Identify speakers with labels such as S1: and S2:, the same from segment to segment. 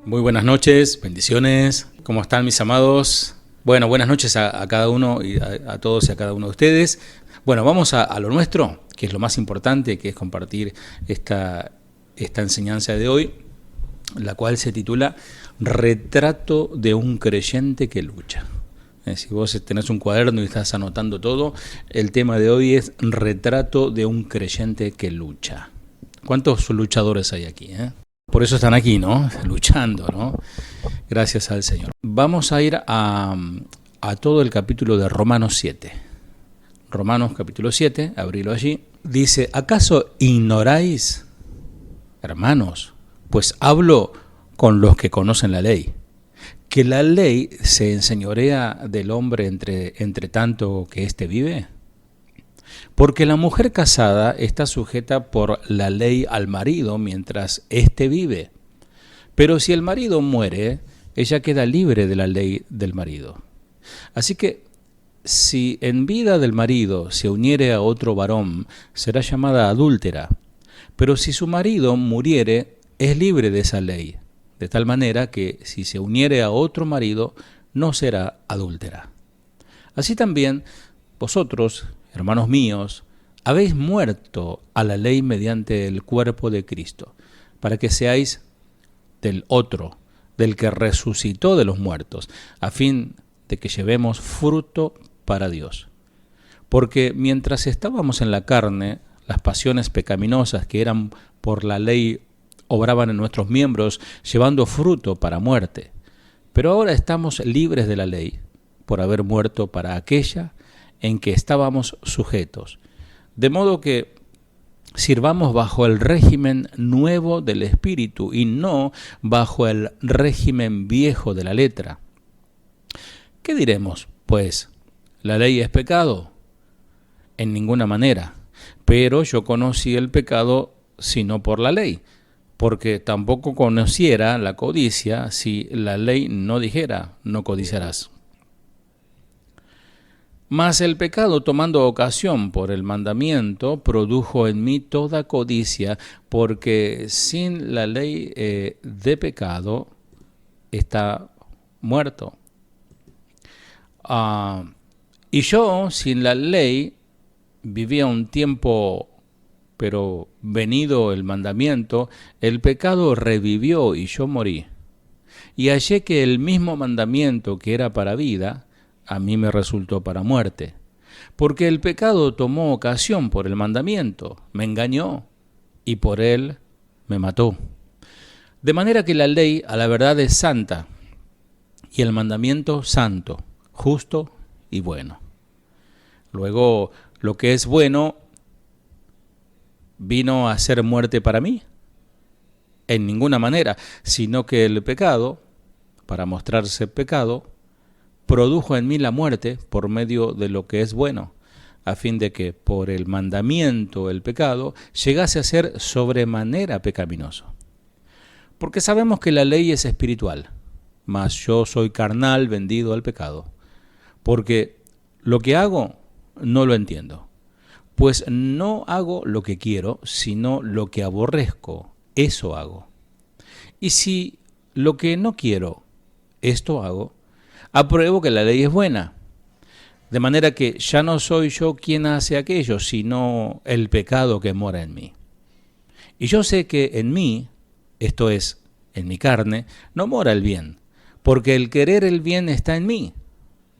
S1: Muy buenas noches, bendiciones. ¿Cómo están mis amados? Bueno, buenas noches a cada uno y a todos y a cada uno de ustedes. Bueno, vamos a lo nuestro, que es lo más importante, que es compartir esta enseñanza de hoy, la cual se titula Retrato de un creyente que lucha. Si vos tenés un cuaderno y estás anotando todo, el tema de hoy es Retrato de un creyente que lucha. ¿Cuántos luchadores hay aquí? Por eso están aquí, ¿no? Luchando, ¿no? Gracias al Señor. Vamos a ir a todo el capítulo de Romanos 7. Romanos capítulo 7, abrilo allí. Dice, ¿acaso ignoráis, hermanos? Pues hablo con los que conocen la ley, que la ley se enseñorea del hombre entre tanto que éste vive. Porque la mujer casada está sujeta por la ley al marido mientras éste vive. Pero si el marido muere, ella queda libre de la ley del marido. Así que, si en vida del marido se uniere a otro varón, será llamada adúltera. Pero si su marido muriere, es libre de esa ley, de tal manera que si se uniere a otro marido, no será adúltera. Así también, vosotros, hermanos míos, habéis muerto a la ley mediante el cuerpo de Cristo, para que seáis del otro, del que resucitó de los muertos, a fin de que llevemos fruto para Dios. Porque mientras estábamos en la carne, las pasiones pecaminosas que eran por la ley obraban en nuestros miembros, llevando fruto para muerte. Pero ahora estamos libres de la ley, por haber muerto para aquella en que estábamos sujetos. De modo que sirvamos bajo el régimen nuevo del Espíritu y no bajo el régimen viejo de la letra. ¿Qué diremos? Pues, ¿la ley es pecado? En ninguna manera. Pero yo conocí el pecado sino por la ley, porque tampoco conociera la codicia si la ley no dijera, no codiciarás. Mas el pecado, tomando ocasión por el mandamiento, produjo en mí toda codicia, porque sin la ley de pecado está muerto. Y yo, sin la ley, vivía un tiempo, pero venido el mandamiento, el pecado revivió y yo morí. Y hallé que el mismo mandamiento que era para vida, a mí me resultó para muerte, porque el pecado tomó ocasión por el mandamiento, me engañó, y por él me mató. De manera que la ley a la verdad es santa, y el mandamiento santo, justo y bueno. Luego, lo que es bueno vino a ser muerte para mí, en ninguna manera, sino que el pecado, para mostrarse pecado, produjo en mí la muerte por medio de lo que es bueno, a fin de que por el mandamiento el pecado llegase a ser sobremanera pecaminoso. Porque sabemos que la ley es espiritual, mas yo soy carnal vendido al pecado, porque lo que hago no lo entiendo, pues no hago lo que quiero, sino lo que aborrezco, eso hago. Y si lo que no quiero, esto hago, apruebo que la ley es buena, de manera que ya no soy yo quien hace aquello, sino el pecado que mora en mí. Y yo sé que en mí, esto es, en mi carne, no mora el bien, porque el querer el bien está en mí,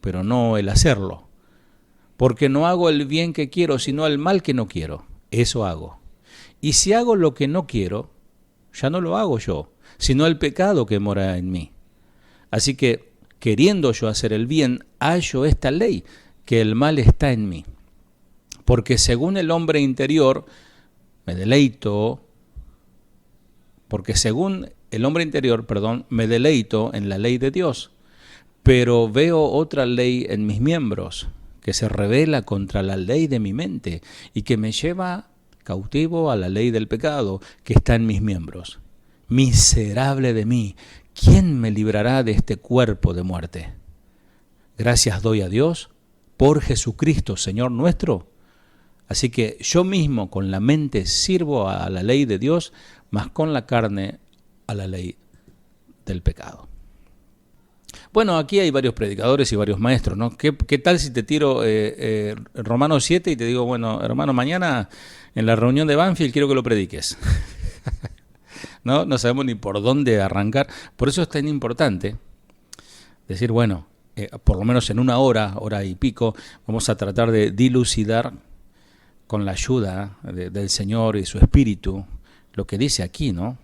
S1: pero no el hacerlo. Porque no hago el bien que quiero, sino el mal que no quiero, eso hago. Y si hago lo que no quiero, ya no lo hago yo, sino el pecado que mora en mí. Así que, queriendo yo hacer el bien, hallo esta ley, que el mal está en mí. Porque según el hombre interior, me deleito en la ley de Dios. Pero veo otra ley en mis miembros, que se rebela contra la ley de mi mente, y que me lleva cautivo a la ley del pecado, que está en mis miembros. Miserable de mí, ¿quién me librará de este cuerpo de muerte? Gracias doy a Dios por Jesucristo, Señor nuestro. Así que yo mismo con la mente sirvo a la ley de Dios, mas con la carne a la ley del pecado. Bueno, aquí hay varios predicadores y varios maestros, ¿no? ¿Qué tal si te tiro Romanos 7 y te digo, bueno, hermano, mañana en la reunión de Banfield quiero que lo prediques? No sabemos ni por dónde arrancar. Por eso es tan importante decir, bueno, por lo menos en una hora y pico, vamos a tratar de dilucidar con la ayuda del Señor y su Espíritu lo que dice aquí, ¿no?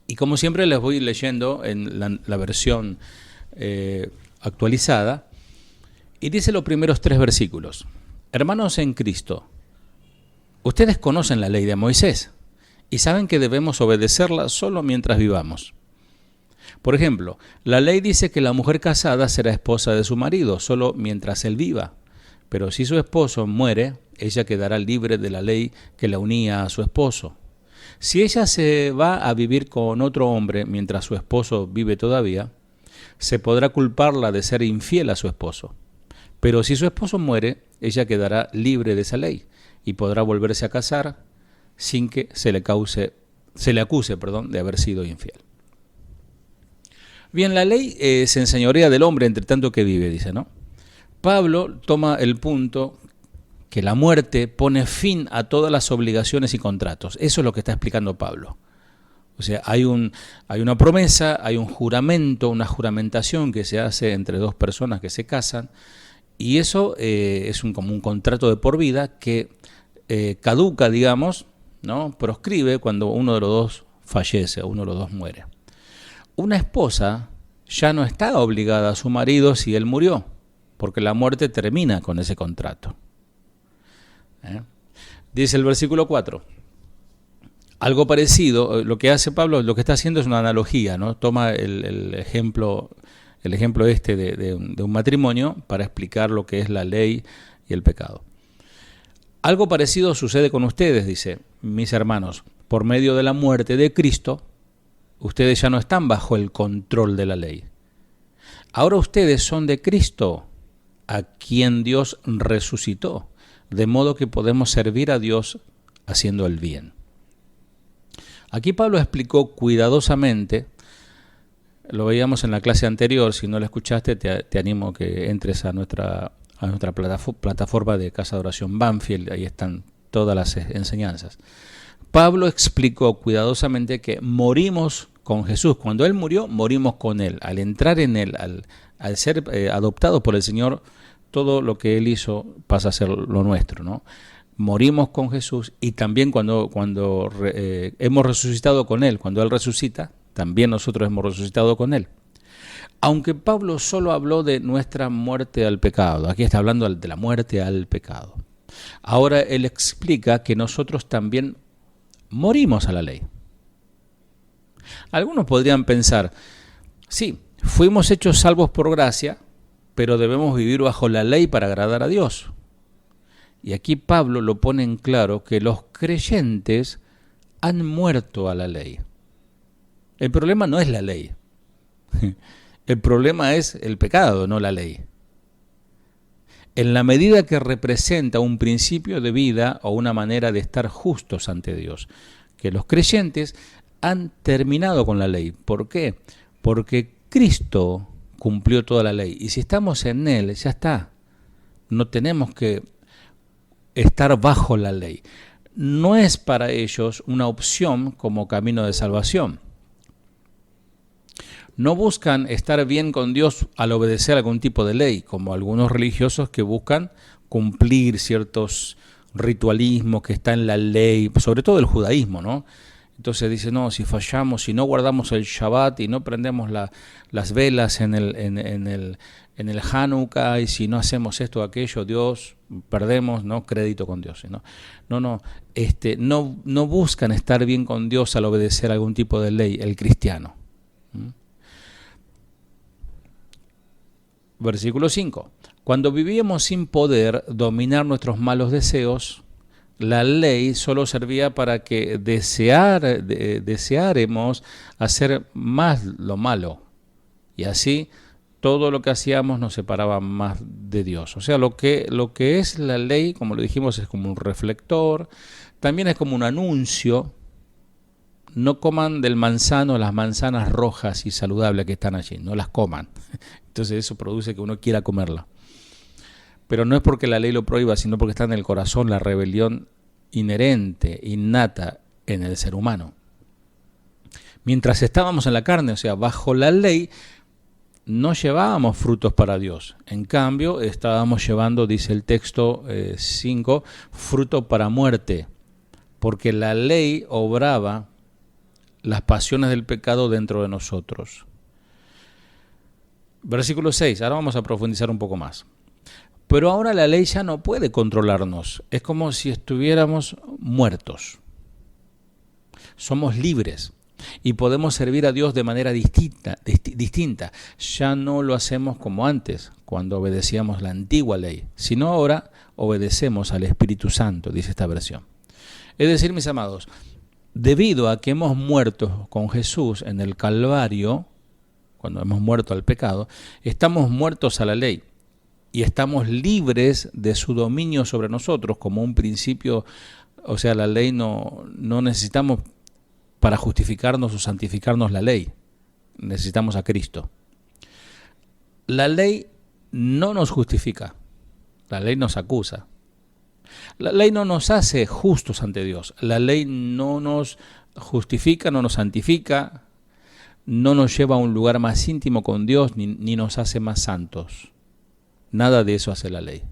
S1: Y como siempre les voy leyendo en la versión actualizada, y dice los primeros 3 versículos. Hermanos en Cristo, ustedes conocen la ley de Moisés y saben que debemos obedecerla solo mientras vivamos. Por ejemplo, la ley dice que la mujer casada será esposa de su marido solo mientras él viva, pero si su esposo muere, ella quedará libre de la ley que la unía a su esposo. Si ella se va a vivir con otro hombre mientras su esposo vive todavía, se podrá culparla de ser infiel a su esposo. Pero si su esposo muere, ella quedará libre de esa ley y podrá volverse a casar sin que se le acuse, de haber sido infiel. Bien, la ley se enseñorea del hombre entre tanto que vive, dice, ¿no? Pablo toma el punto que la muerte pone fin a todas las obligaciones y contratos. Eso es lo que está explicando Pablo. O sea, hay una promesa, hay un juramento, una juramentación que se hace entre 2 personas que se casan, y eso es como un contrato de por vida que caduca, digamos, ¿no? Proscribe cuando uno de los 2 fallece o uno de los 2 muere. Una esposa ya no está obligada a su marido si él murió, porque la muerte termina con ese contrato. Dice el versículo 4. Algo parecido, lo que hace Pablo, lo que está haciendo es una analogía, ¿no? Toma el ejemplo de un matrimonio para explicar lo que es la ley y el pecado. Algo parecido sucede con ustedes, dice, mis hermanos, por medio de la muerte de Cristo, ustedes ya no están bajo el control de la ley. Ahora ustedes son de Cristo, a quien Dios resucitó, de modo que podemos servir a Dios haciendo el bien. Aquí Pablo explicó cuidadosamente, lo veíamos en la clase anterior, si no lo escuchaste te animo a que entres a nuestra plataforma de Casa de Oración Banfield, ahí están todas las enseñanzas. Pablo explicó cuidadosamente que morimos con Jesús. Cuando Él murió, morimos con Él. Al entrar en Él, al ser adoptados por el Señor, todo lo que Él hizo pasa a ser lo nuestro, ¿no? Morimos con Jesús y también cuando hemos resucitado con Él, cuando Él resucita, también nosotros hemos resucitado con Él. Aunque Pablo solo habló de nuestra muerte al pecado, aquí está hablando de la muerte al pecado. Ahora Él explica que nosotros también morimos a la ley. Algunos podrían pensar, sí, fuimos hechos salvos por gracia, pero debemos vivir bajo la ley para agradar a Dios. Y aquí Pablo lo pone en claro que los creyentes han muerto a la ley. El problema no es la ley. El problema es el pecado, no la ley. En la medida que representa un principio de vida o una manera de estar justos ante Dios, que los creyentes han terminado con la ley. ¿Por qué? Porque Cristo cumplió toda la ley. Y si estamos en Él, ya está. No tenemos que estar bajo la ley. No es para ellos una opción como camino de salvación. No buscan estar bien con Dios al obedecer algún tipo de ley, como algunos religiosos que buscan cumplir ciertos ritualismos que están en la ley, sobre todo el judaísmo, ¿no? Entonces dice, no, si fallamos, si no guardamos el Shabbat y no prendemos las velas en el Hanukkah, y si no hacemos esto o aquello, Dios, perdemos, ¿no?, crédito con Dios, ¿no? No buscan estar bien con Dios al obedecer algún tipo de ley, el cristiano. Versículo 5. Cuando vivíamos sin poder dominar nuestros malos deseos, la ley solo servía para que deseáremos hacer más lo malo. Y así todo lo que hacíamos nos separaba más de Dios. O sea, lo que es la ley, como lo dijimos, es como un reflector, también es como un anuncio, no coman del manzano las manzanas rojas y saludables que están allí, no las coman. Entonces eso produce que uno quiera comerla. Pero no es porque la ley lo prohíba, sino porque está en el corazón la rebelión inherente, innata en el ser humano. Mientras estábamos en la carne, o sea, bajo la ley, no llevábamos frutos para Dios. En cambio, estábamos llevando, dice el texto 5, fruto para muerte, porque la ley obraba las pasiones del pecado dentro de nosotros. Versículo 6, ahora vamos a profundizar un poco más. Pero ahora la ley ya no puede controlarnos, es como si estuviéramos muertos. Somos libres y podemos servir a Dios de manera distinta. Ya no lo hacemos como antes, cuando obedecíamos la antigua ley, sino ahora obedecemos al Espíritu Santo, dice esta versión. Es decir, mis amados, debido a que hemos muerto con Jesús en el Calvario, cuando hemos muerto al pecado, estamos muertos a la ley y estamos libres de su dominio sobre nosotros como un principio. O sea, la ley no necesitamos para justificarnos o santificarnos la ley. Necesitamos a Cristo. La ley no nos justifica, la ley nos acusa. La ley no nos hace justos ante Dios. La ley no nos justifica, no nos santifica, no nos lleva a un lugar más íntimo con Dios, ni nos hace más santos. Nada de eso hace la ley.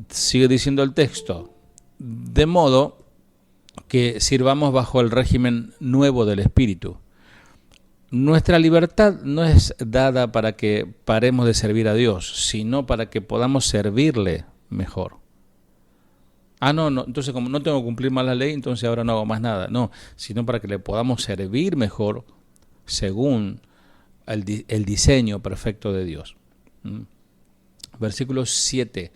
S1: Sigue diciendo el texto, de modo que sirvamos bajo el régimen nuevo del Espíritu. Nuestra libertad no es dada para que paremos de servir a Dios, sino para que podamos servirle mejor. No, entonces como no tengo que cumplir más la ley, entonces ahora no hago más nada. No, sino para que le podamos servir mejor según el diseño perfecto de Dios. Versículo 7.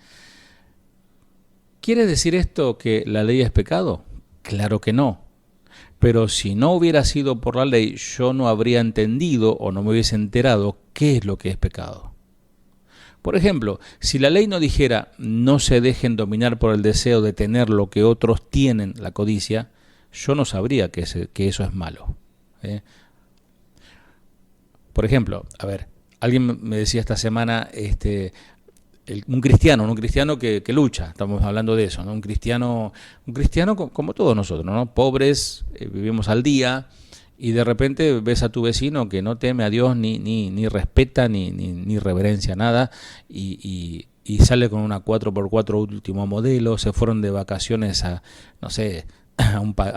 S1: ¿Quiere decir esto que la ley es pecado? Claro que no. Pero si no hubiera sido por la ley, yo no habría entendido o no me hubiese enterado qué es lo que es pecado. Por ejemplo, si la ley no dijera no se dejen dominar por el deseo de tener lo que otros tienen, la codicia, yo no sabría que eso es malo. Por ejemplo, alguien me decía esta semana, un cristiano que lucha, estamos hablando de eso, ¿no? Un cristiano como todos nosotros, ¿no? Pobres, vivimos al día, y de repente ves a tu vecino que no teme a Dios, ni respeta, ni reverencia nada, y sale con una 4x4 último modelo, se fueron de vacaciones a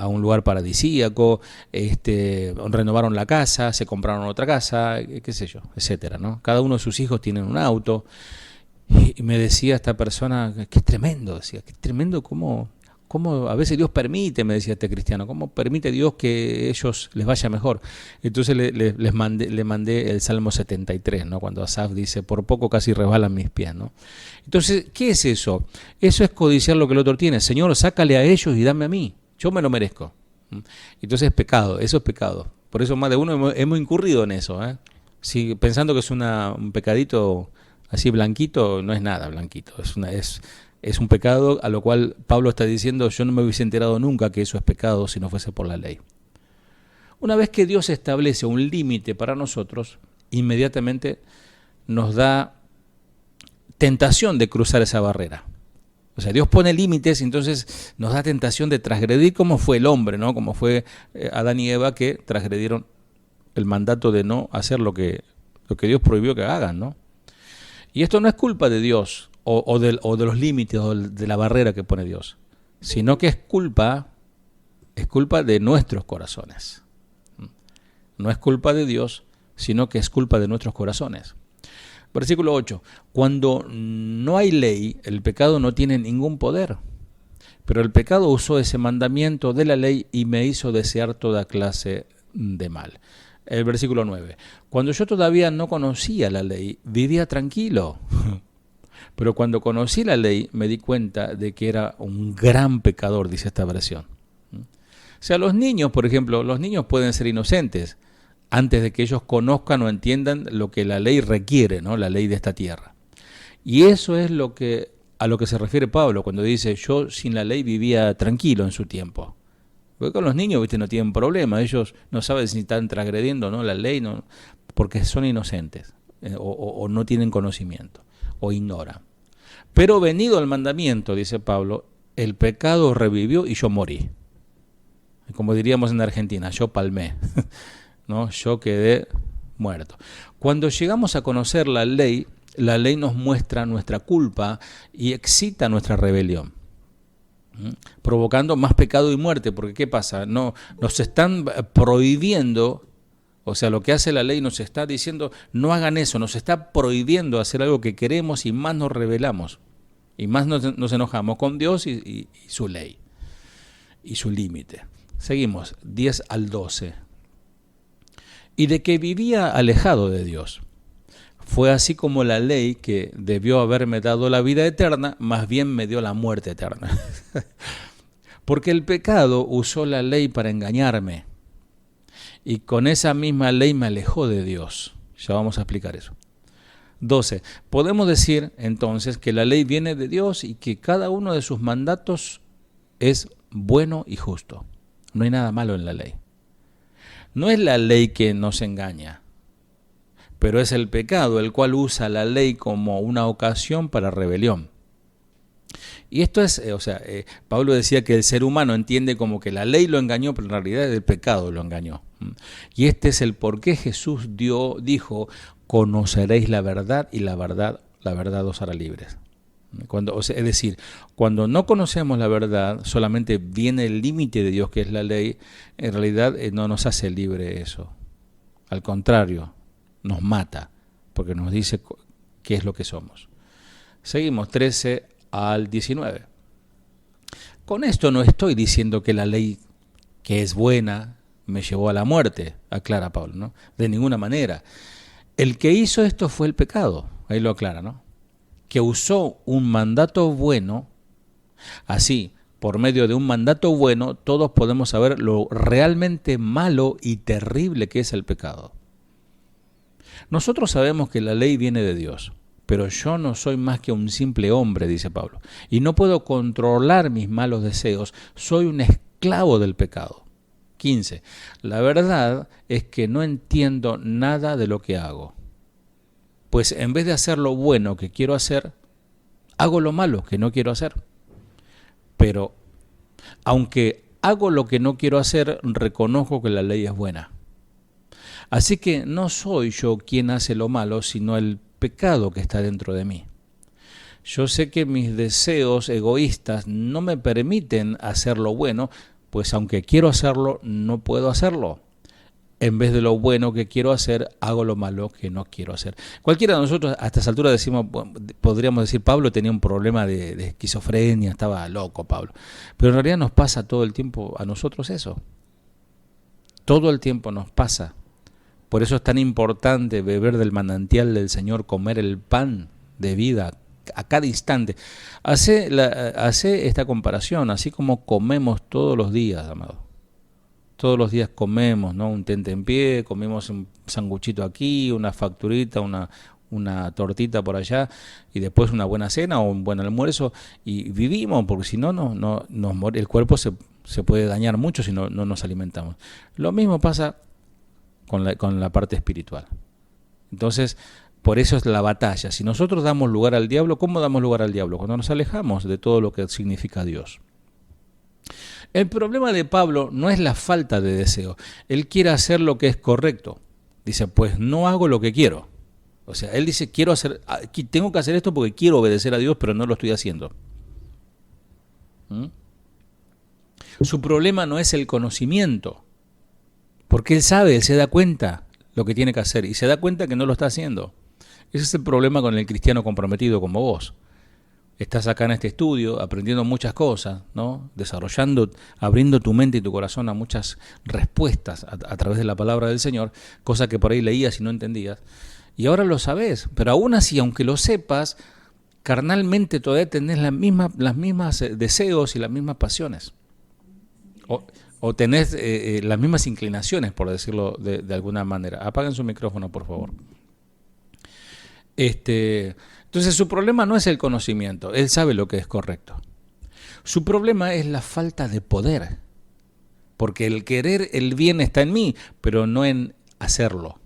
S1: un lugar paradisíaco, renovaron la casa, se compraron otra casa, qué sé yo, etcétera, ¿no? Cada uno de sus hijos tienen un auto. Y me decía esta persona, qué tremendo, decía, qué tremendo cómo a veces Dios permite, me decía este cristiano, cómo permite Dios que ellos les vaya mejor. Entonces le mandé el Salmo 73, ¿no? Cuando Asaf dice, por poco casi resbalan mis pies, ¿no? Entonces, ¿qué es eso? Eso es codiciar lo que el otro tiene. Señor, sácale a ellos y dame a mí, yo me lo merezco. Entonces es pecado, eso es pecado. Por eso más de uno hemos incurrido en eso, Si, pensando que es un pecadito así blanquito, no es nada blanquito, es un pecado a lo cual Pablo está diciendo, yo no me hubiese enterado nunca que eso es pecado si no fuese por la ley. Una vez que Dios establece un límite para nosotros, inmediatamente nos da tentación de cruzar esa barrera. O sea, Dios pone límites, entonces nos da tentación de transgredir, como fue el hombre, ¿no? Como fue Adán y Eva, que transgredieron el mandato de no hacer lo que Dios prohibió que hagan, ¿no? Y esto no es culpa de Dios o de los límites o de la barrera que pone Dios, sino que es culpa de nuestros corazones. No es culpa de Dios, sino que es culpa de nuestros corazones. Versículo 8. Cuando no hay ley, el pecado no tiene ningún poder. Pero el pecado usó ese mandamiento de la ley y me hizo desear toda clase de mal. El versículo 9. Cuando yo todavía no conocía la ley, vivía tranquilo. Pero cuando conocí la ley, me di cuenta de que era un gran pecador, dice esta versión. O sea, los niños, por ejemplo, los niños pueden ser inocentes antes de que ellos conozcan o entiendan lo que la ley requiere, ¿no? La ley de esta tierra. Y eso es a lo que se refiere Pablo cuando dice, yo sin la ley vivía tranquilo en su tiempo. Porque con los niños, viste, no tienen problema, ellos no saben si están transgrediendo o no la ley, no, porque son inocentes, o no tienen conocimiento, o ignoran. Pero venido el mandamiento, dice Pablo, el pecado revivió y yo morí. Como diríamos en Argentina, yo palmé, ¿no? Yo quedé muerto. Cuando llegamos a conocer la ley nos muestra nuestra culpa y excita nuestra rebelión, provocando más pecado y muerte, porque ¿qué pasa? No, nos están prohibiendo, o sea, lo que hace la ley nos está diciendo, no hagan eso, nos está prohibiendo hacer algo que queremos y más nos rebelamos, y más nos enojamos con Dios y su ley, y su límite. Seguimos, 10 al 12. Y de que vivía alejado de Dios. Fue así como la ley, que debió haberme dado la vida eterna, más bien me dio la muerte eterna. Porque el pecado usó la ley para engañarme, y con esa misma ley me alejó de Dios. Ya vamos a explicar eso. 12. Podemos decir entonces que la ley viene de Dios y que cada uno de sus mandatos es bueno y justo. No hay nada malo en la ley. No es la ley que nos engaña, pero es el pecado el cual usa la ley como una ocasión para rebelión. Y esto es, Pablo decía que el ser humano entiende como que la ley lo engañó, pero en realidad el pecado lo engañó. Y este es el por qué Jesús dijo, conoceréis la verdad y la verdad os hará libres. Es decir, cuando no conocemos la verdad, solamente viene el límite de Dios, que es la ley, en realidad no nos hace libre eso. Al contrario, nos mata, porque nos dice qué es lo que somos. Seguimos, 13 al 19. Con esto no estoy diciendo que la ley, que es buena, me llevó a la muerte, aclara Pablo, ¿no? De ninguna manera. El que hizo esto fue el pecado, ahí lo aclara, ¿no? Que usó un mandato bueno, así, por medio de un mandato bueno, todos podemos saber lo realmente malo y terrible que es el pecado. Nosotros sabemos que la ley viene de Dios, pero yo no soy más que un simple hombre, dice Pablo, y no puedo controlar mis malos deseos, soy un esclavo del pecado. 15. La verdad es que no entiendo nada de lo que hago. Pues en vez de hacer lo bueno que quiero hacer, hago lo malo que no quiero hacer. Pero aunque hago lo que no quiero hacer, reconozco que la ley es buena. Así que no soy yo quien hace lo malo, sino el pecado que está dentro de mí. Yo sé que mis deseos egoístas no me permiten hacer lo bueno, pues aunque quiero hacerlo, no puedo hacerlo. En vez de lo bueno que quiero hacer, hago lo malo que no quiero hacer. Cualquiera de nosotros a estas alturas podríamos decir, Pablo tenía un problema de esquizofrenia, estaba loco Pablo. Pero en realidad nos pasa todo el tiempo a nosotros eso. Todo el tiempo nos pasa. Por eso es tan importante beber del manantial del Señor, comer el pan de vida a cada instante. Hace esta comparación, así como comemos todos los días, amado. Todos los días comemos, ¿no? Un tentempié, comemos un sanguchito aquí, una facturita, una tortita por allá, y después una buena cena o un buen almuerzo, y vivimos, porque si no, el cuerpo se puede dañar mucho si no nos alimentamos. Lo mismo pasa con la parte espiritual. Entonces, por eso es la batalla. Si nosotros damos lugar al diablo, ¿cómo damos lugar al diablo? Cuando nos alejamos de todo lo que significa Dios. El problema de Pablo no es la falta de deseo. Él quiere hacer lo que es correcto. Dice, pues no hago lo que quiero. O sea, él dice, tengo que hacer esto porque quiero obedecer a Dios, pero no lo estoy haciendo. Su problema no es el conocimiento, porque él sabe, él se da cuenta lo que tiene que hacer y se da cuenta que no lo está haciendo. Ese es el problema con el cristiano comprometido como vos. Estás acá en este estudio aprendiendo muchas cosas, ¿no? Desarrollando, abriendo tu mente y tu corazón a muchas respuestas a través de la palabra del Señor, cosas que por ahí leías y no entendías. Y ahora lo sabés, pero aún así, aunque lo sepas, carnalmente todavía tenés las mismas deseos y las mismas pasiones. O tenés las mismas inclinaciones, por decirlo de alguna manera. Apaguen su micrófono, por favor. Entonces su problema no es el conocimiento, él sabe lo que es correcto. Su problema es la falta de poder. porque el querer el bien está en mí, pero no en hacerlo.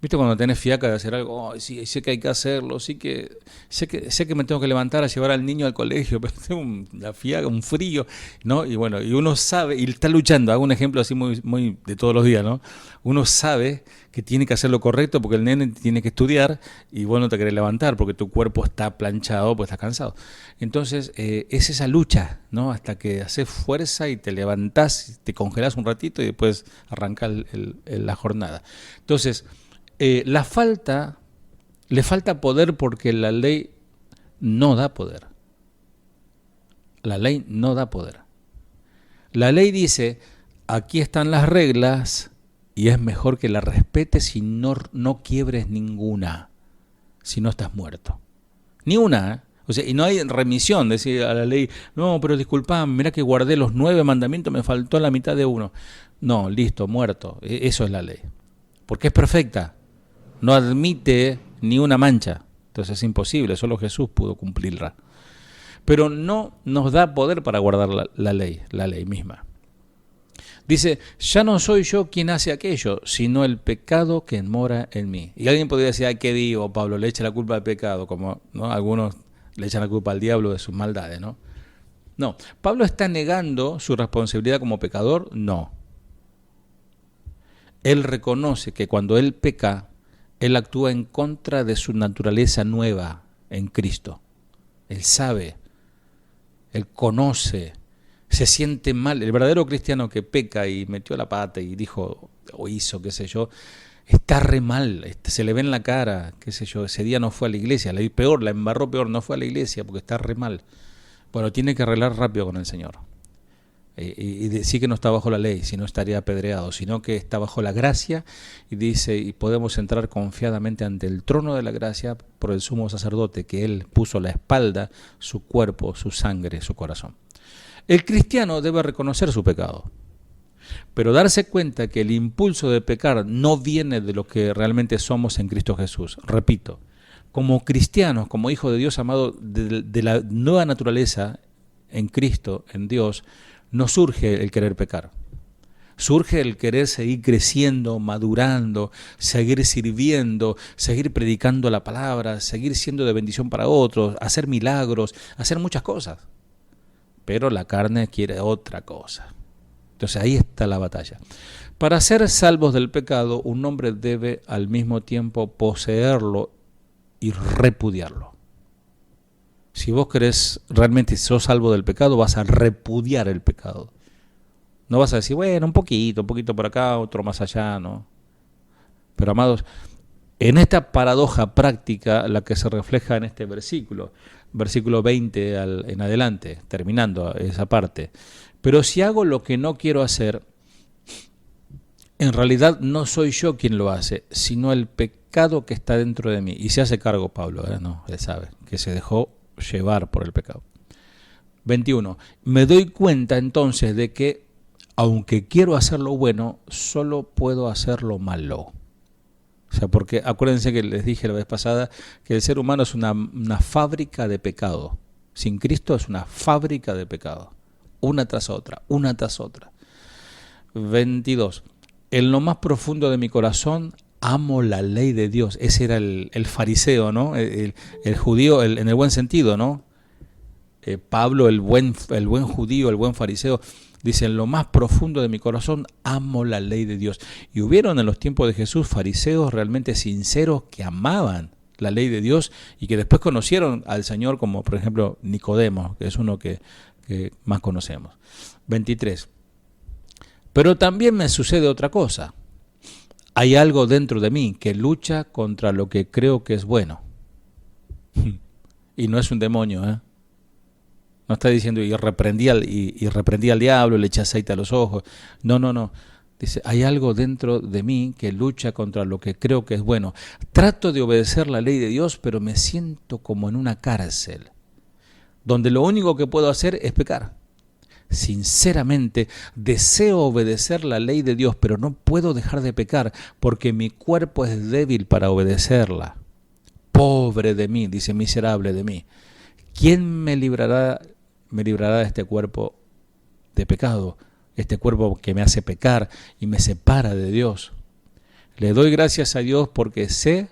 S1: ¿Viste cuando tenés fiaca de hacer algo? Oh, sí, sé que hay que hacerlo, sé que me tengo que levantar a llevar al niño al colegio, pero tengo la fiaca, un frío, ¿no? Y bueno, y uno sabe, y está luchando, hago un ejemplo así muy de todos los días, ¿no? Uno sabe que tiene que hacer lo correcto porque el nene tiene que estudiar y vos no te querés levantar porque tu cuerpo está planchado, pues estás cansado. Entonces, es esa lucha, ¿no? Hasta que haces fuerza y te levantás, te congelás un ratito y después arrancás la jornada. Entonces, le falta poder porque la ley no da poder. La ley no da poder. La ley dice, aquí están las reglas y es mejor que las respetes y no quiebres ninguna, si no estás muerto. Ni una, ¿eh? O sea, y no hay remisión, decir a la ley, no, pero disculpame, mirá que guardé los 9 mandamientos, me faltó la mitad de uno. No, listo, muerto. Eso es la ley. Porque es perfecta. No admite ni una mancha. Entonces es imposible, solo Jesús pudo cumplirla. Pero no nos da poder para guardar la ley misma. Dice, ya no soy yo quien hace aquello, sino el pecado que mora en mí. Y alguien podría decir, ay, qué digo, Pablo, le echa la culpa al pecado, como ¿no? Algunos le echan la culpa al diablo de sus maldades, ¿no? No, Pablo está negando su responsabilidad como pecador, no. Él reconoce que cuando él peca, él actúa en contra de su naturaleza nueva en Cristo. Él sabe, él conoce, se siente mal. El verdadero cristiano que peca y metió la pata y dijo o hizo, qué sé yo, está re mal, se le ve en la cara, qué sé yo, ese día no fue a la iglesia, la embarró peor, no fue a la iglesia porque está re mal. Bueno, tiene que arreglar rápido con el Señor. Y decir que no está bajo la ley, si no estaría apedreado, sino que está bajo la gracia, y dice, y podemos entrar confiadamente ante el trono de la gracia por el sumo sacerdote, que él puso la espalda, su cuerpo, su sangre, su corazón. El cristiano debe reconocer su pecado, pero darse cuenta que el impulso de pecar no viene de lo que realmente somos en Cristo Jesús. Repito, como cristianos, como hijos de Dios amado, de la nueva naturaleza en Cristo, en Dios, no surge el querer pecar. Surge el querer seguir creciendo, madurando, seguir sirviendo, seguir predicando la palabra, seguir siendo de bendición para otros, hacer milagros, hacer muchas cosas. Pero la carne quiere otra cosa. Entonces ahí está la batalla. Para ser salvos del pecado, un hombre debe al mismo tiempo poseerlo y repudiarlo. Si vos querés realmente sos salvo del pecado, vas a repudiar el pecado. No vas a decir, bueno, un poquito por acá, otro más allá, ¿no? Pero amados, en esta paradoja práctica, la que se refleja en este versículo 20 en adelante, terminando esa parte. Pero si hago lo que no quiero hacer, en realidad no soy yo quien lo hace, sino el pecado que está dentro de mí. Y se hace cargo Pablo, ¿no? Él sabe que se dejó llevar por el pecado. 21. Me doy cuenta entonces de que, aunque quiero hacer lo bueno, solo puedo hacer lo malo. O sea, porque acuérdense que les dije la vez pasada que el ser humano es una fábrica de pecado. Sin Cristo es una fábrica de pecado. Una tras otra, una tras otra. 22. En lo más profundo de mi corazón amo la ley de Dios. Ese era el fariseo, ¿no? El judío, en el buen sentido, ¿no? Pablo, el buen judío, el buen fariseo, dice, en lo más profundo de mi corazón amo la ley de Dios. Y hubieron en los tiempos de Jesús fariseos realmente sinceros que amaban la ley de Dios y que después conocieron al Señor, como por ejemplo Nicodemo, que es uno que más conocemos. 23. Pero también me sucede otra cosa. Hay algo dentro de mí que lucha contra lo que creo que es bueno. Y no es un demonio, ¿eh? No está diciendo y reprendí al diablo, le eché aceite a los ojos. No. Dice, hay algo dentro de mí que lucha contra lo que creo que es bueno. Trato de obedecer la ley de Dios, pero me siento como en una cárcel, donde lo único que puedo hacer es pecar. Sinceramente, deseo obedecer la ley de Dios, pero no puedo dejar de pecar porque mi cuerpo es débil para obedecerla. Pobre de mí, dice, miserable de mí. ¿Quién me librará de este cuerpo de pecado? este cuerpo que me hace pecar y me separa de Dios. Le doy gracias a Dios porque sé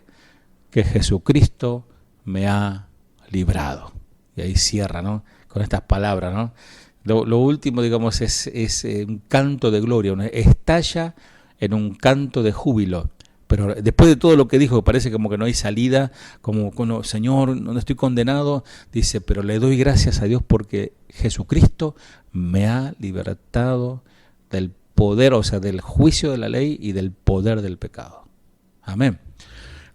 S1: que Jesucristo me ha librado. Y ahí cierra, ¿no? Con estas palabras, ¿no? Lo último, digamos, es un canto de gloria, ¿no? Estalla en un canto de júbilo. Pero después de todo lo que dijo, parece como que no hay salida, como, Señor, no estoy condenado, dice, pero le doy gracias a Dios porque Jesucristo me ha libertado del poder, o sea, del juicio de la ley y del poder del pecado. Amén.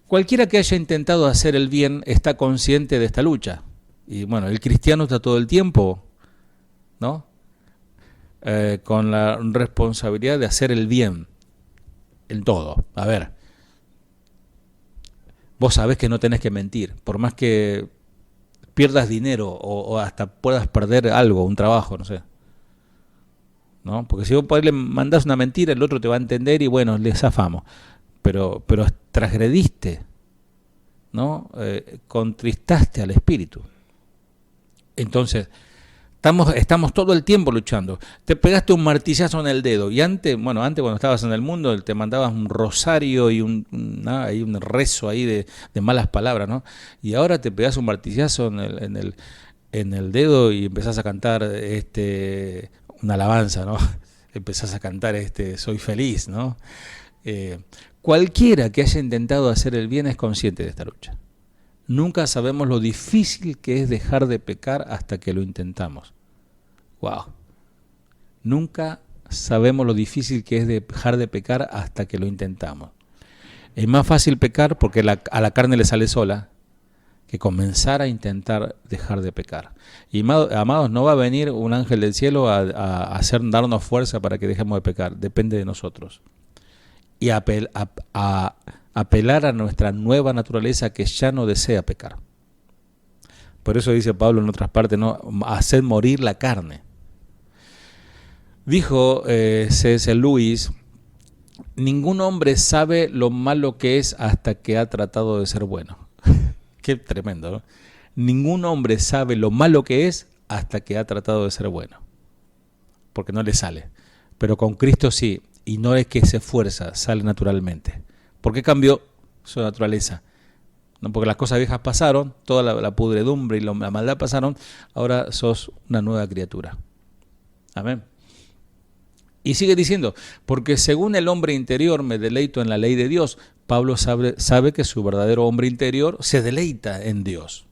S1: Cualquiera que haya intentado hacer el bien está consciente de esta lucha. Y bueno, el cristiano está todo el tiempo, ¿no? Con la responsabilidad de hacer el bien en todo. A ver, vos sabés que no tenés que mentir, por más que pierdas dinero o hasta puedas perder algo, un trabajo, no sé. ¿No? Porque si vos por ahí le mandás una mentira, el otro te va a entender y bueno, le zafamos. Pero transgrediste, ¿no? Contristaste al Espíritu. Entonces, estamos todo el tiempo luchando. Te pegaste un martillazo en el dedo y antes cuando estabas en el mundo te mandabas un rosario y un rezo ahí de malas palabras, ¿no? Y ahora te pegas un martillazo en el dedo y empezás a cantar una alabanza, ¿no? Empezás a cantar Soy feliz, ¿no? Cualquiera que haya intentado hacer el bien es consciente de esta lucha. Nunca sabemos lo difícil que es dejar de pecar hasta que lo intentamos. Wow. Nunca sabemos lo difícil que es dejar de pecar hasta que lo intentamos. Es más fácil pecar porque a la carne le sale sola que comenzar a intentar dejar de pecar. Y amados, no va a venir un ángel del cielo a darnos fuerza para que dejemos de pecar. Depende de nosotros. Y apelar a nuestra nueva naturaleza que ya no desea pecar. Por eso dice Pablo en otras partes, ¿no? Hacer morir la carne. Dijo C.S. Lewis, ningún hombre sabe lo malo que es hasta que ha tratado de ser bueno. Qué tremendo, ¿no? Ningún hombre sabe lo malo que es hasta que ha tratado de ser bueno. Porque no le sale. Pero con Cristo sí, y no es que se esfuerza, sale naturalmente. ¿Por qué cambió su naturaleza? No, porque las cosas viejas pasaron, toda la pudredumbre y la maldad pasaron, ahora sos una nueva criatura. Amén. Y sigue diciendo, porque según el hombre interior me deleito en la ley de Dios. Pablo sabe que su verdadero hombre interior se deleita en Dios.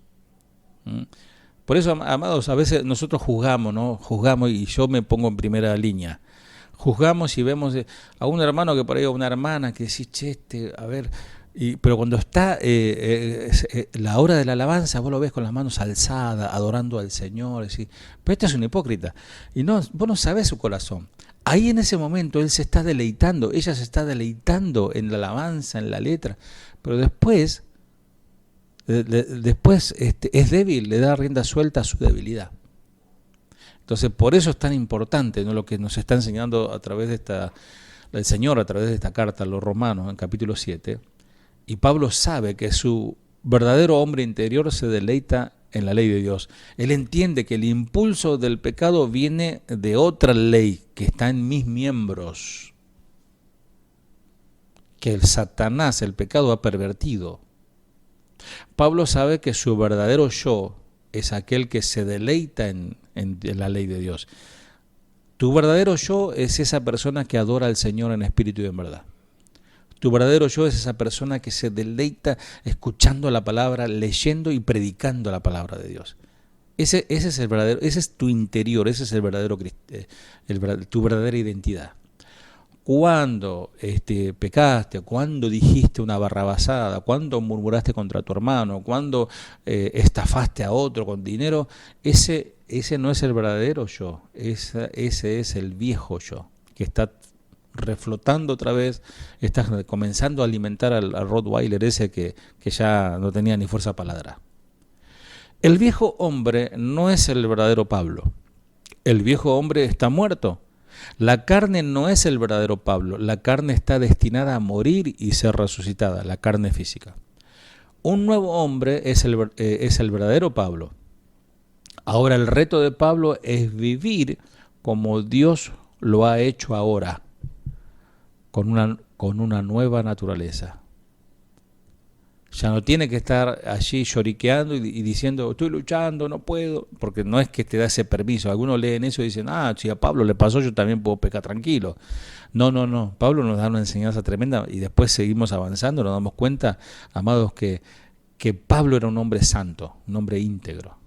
S1: Por eso, amados, a veces nosotros juzgamos, ¿no? Juzgamos y yo me pongo en primera línea. Juzgamos y vemos a un hermano que por ahí, a una hermana que dice, a ver, pero cuando está la hora de la alabanza, vos lo ves con las manos alzadas, adorando al Señor, decís, pero este es un hipócrita. Y vos no sabés su corazón. Ahí en ese momento él se está deleitando, ella se está deleitando en la alabanza, en la letra, pero después es débil, le da rienda suelta a su debilidad. Entonces, por eso es tan importante, ¿no? Lo que nos está enseñando a través de el Señor, a través de esta carta a los Romanos, en capítulo 7. Y Pablo sabe que su verdadero hombre interior se deleita en la ley de Dios. Él entiende que el impulso del pecado viene de otra ley que está en mis miembros, que el Satanás, el pecado, ha pervertido. Pablo sabe que su verdadero yo es aquel que se deleita en la ley de Dios. Tu verdadero yo es esa persona que adora al Señor en espíritu y en verdad. Tu verdadero yo es esa persona que se deleita escuchando la palabra, leyendo y predicando la palabra de Dios. Ese es el verdadero, ese es tu interior, ese es el verdadero tu verdadera identidad. Cuando pecaste, cuando dijiste una barrabasada, cuando murmuraste contra tu hermano, cuando estafaste a otro con dinero, ese no es el verdadero yo, ese es el viejo yo, que está reflotando otra vez, está comenzando a alimentar al Rottweiler ese que ya no tenía ni fuerza para ladrar. El viejo hombre no es el verdadero Pablo, el viejo hombre está muerto. La carne no es el verdadero Pablo, la carne está destinada a morir y ser resucitada, la carne física. Un nuevo hombre es el verdadero Pablo. Ahora el reto de Pablo es vivir como Dios lo ha hecho ahora, con una nueva naturaleza. Ya no tiene que estar allí lloriqueando y diciendo, estoy luchando, no puedo, porque no es que te da ese permiso. Algunos leen eso y dicen, si a Pablo le pasó, yo también puedo pecar tranquilo. No. Pablo nos da una enseñanza tremenda y después seguimos avanzando, nos damos cuenta, amados, que Pablo era un hombre santo, un hombre íntegro.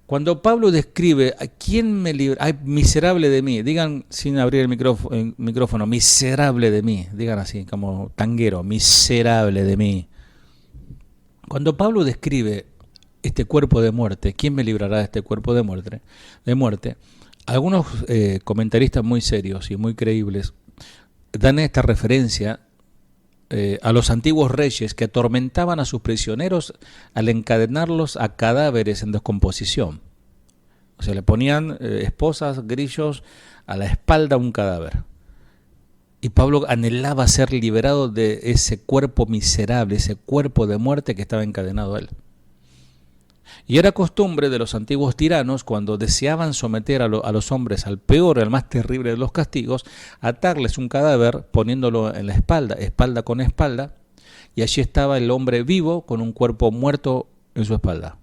S1: Cuando Pablo describe, ¿a quién me libra? Ay, miserable de mí. Digan sin abrir el micrófono, miserable de mí. Digan así, como tanguero, miserable de mí. Cuando Pablo describe este cuerpo de muerte, ¿quién me librará de este cuerpo de muerte? Algunos comentaristas muy serios y muy creíbles dan esta referencia a los antiguos reyes que atormentaban a sus prisioneros al encadenarlos a cadáveres en descomposición. O sea, le ponían esposas, grillos a la espalda a un cadáver. Y Pablo anhelaba ser liberado de ese cuerpo miserable, ese cuerpo de muerte que estaba encadenado a él. Y era costumbre de los antiguos tiranos, cuando deseaban someter a los hombres al peor, al más terrible de los castigos, atarles un cadáver poniéndolo en la espalda con espalda, y allí estaba el hombre vivo con un cuerpo muerto en su espalda,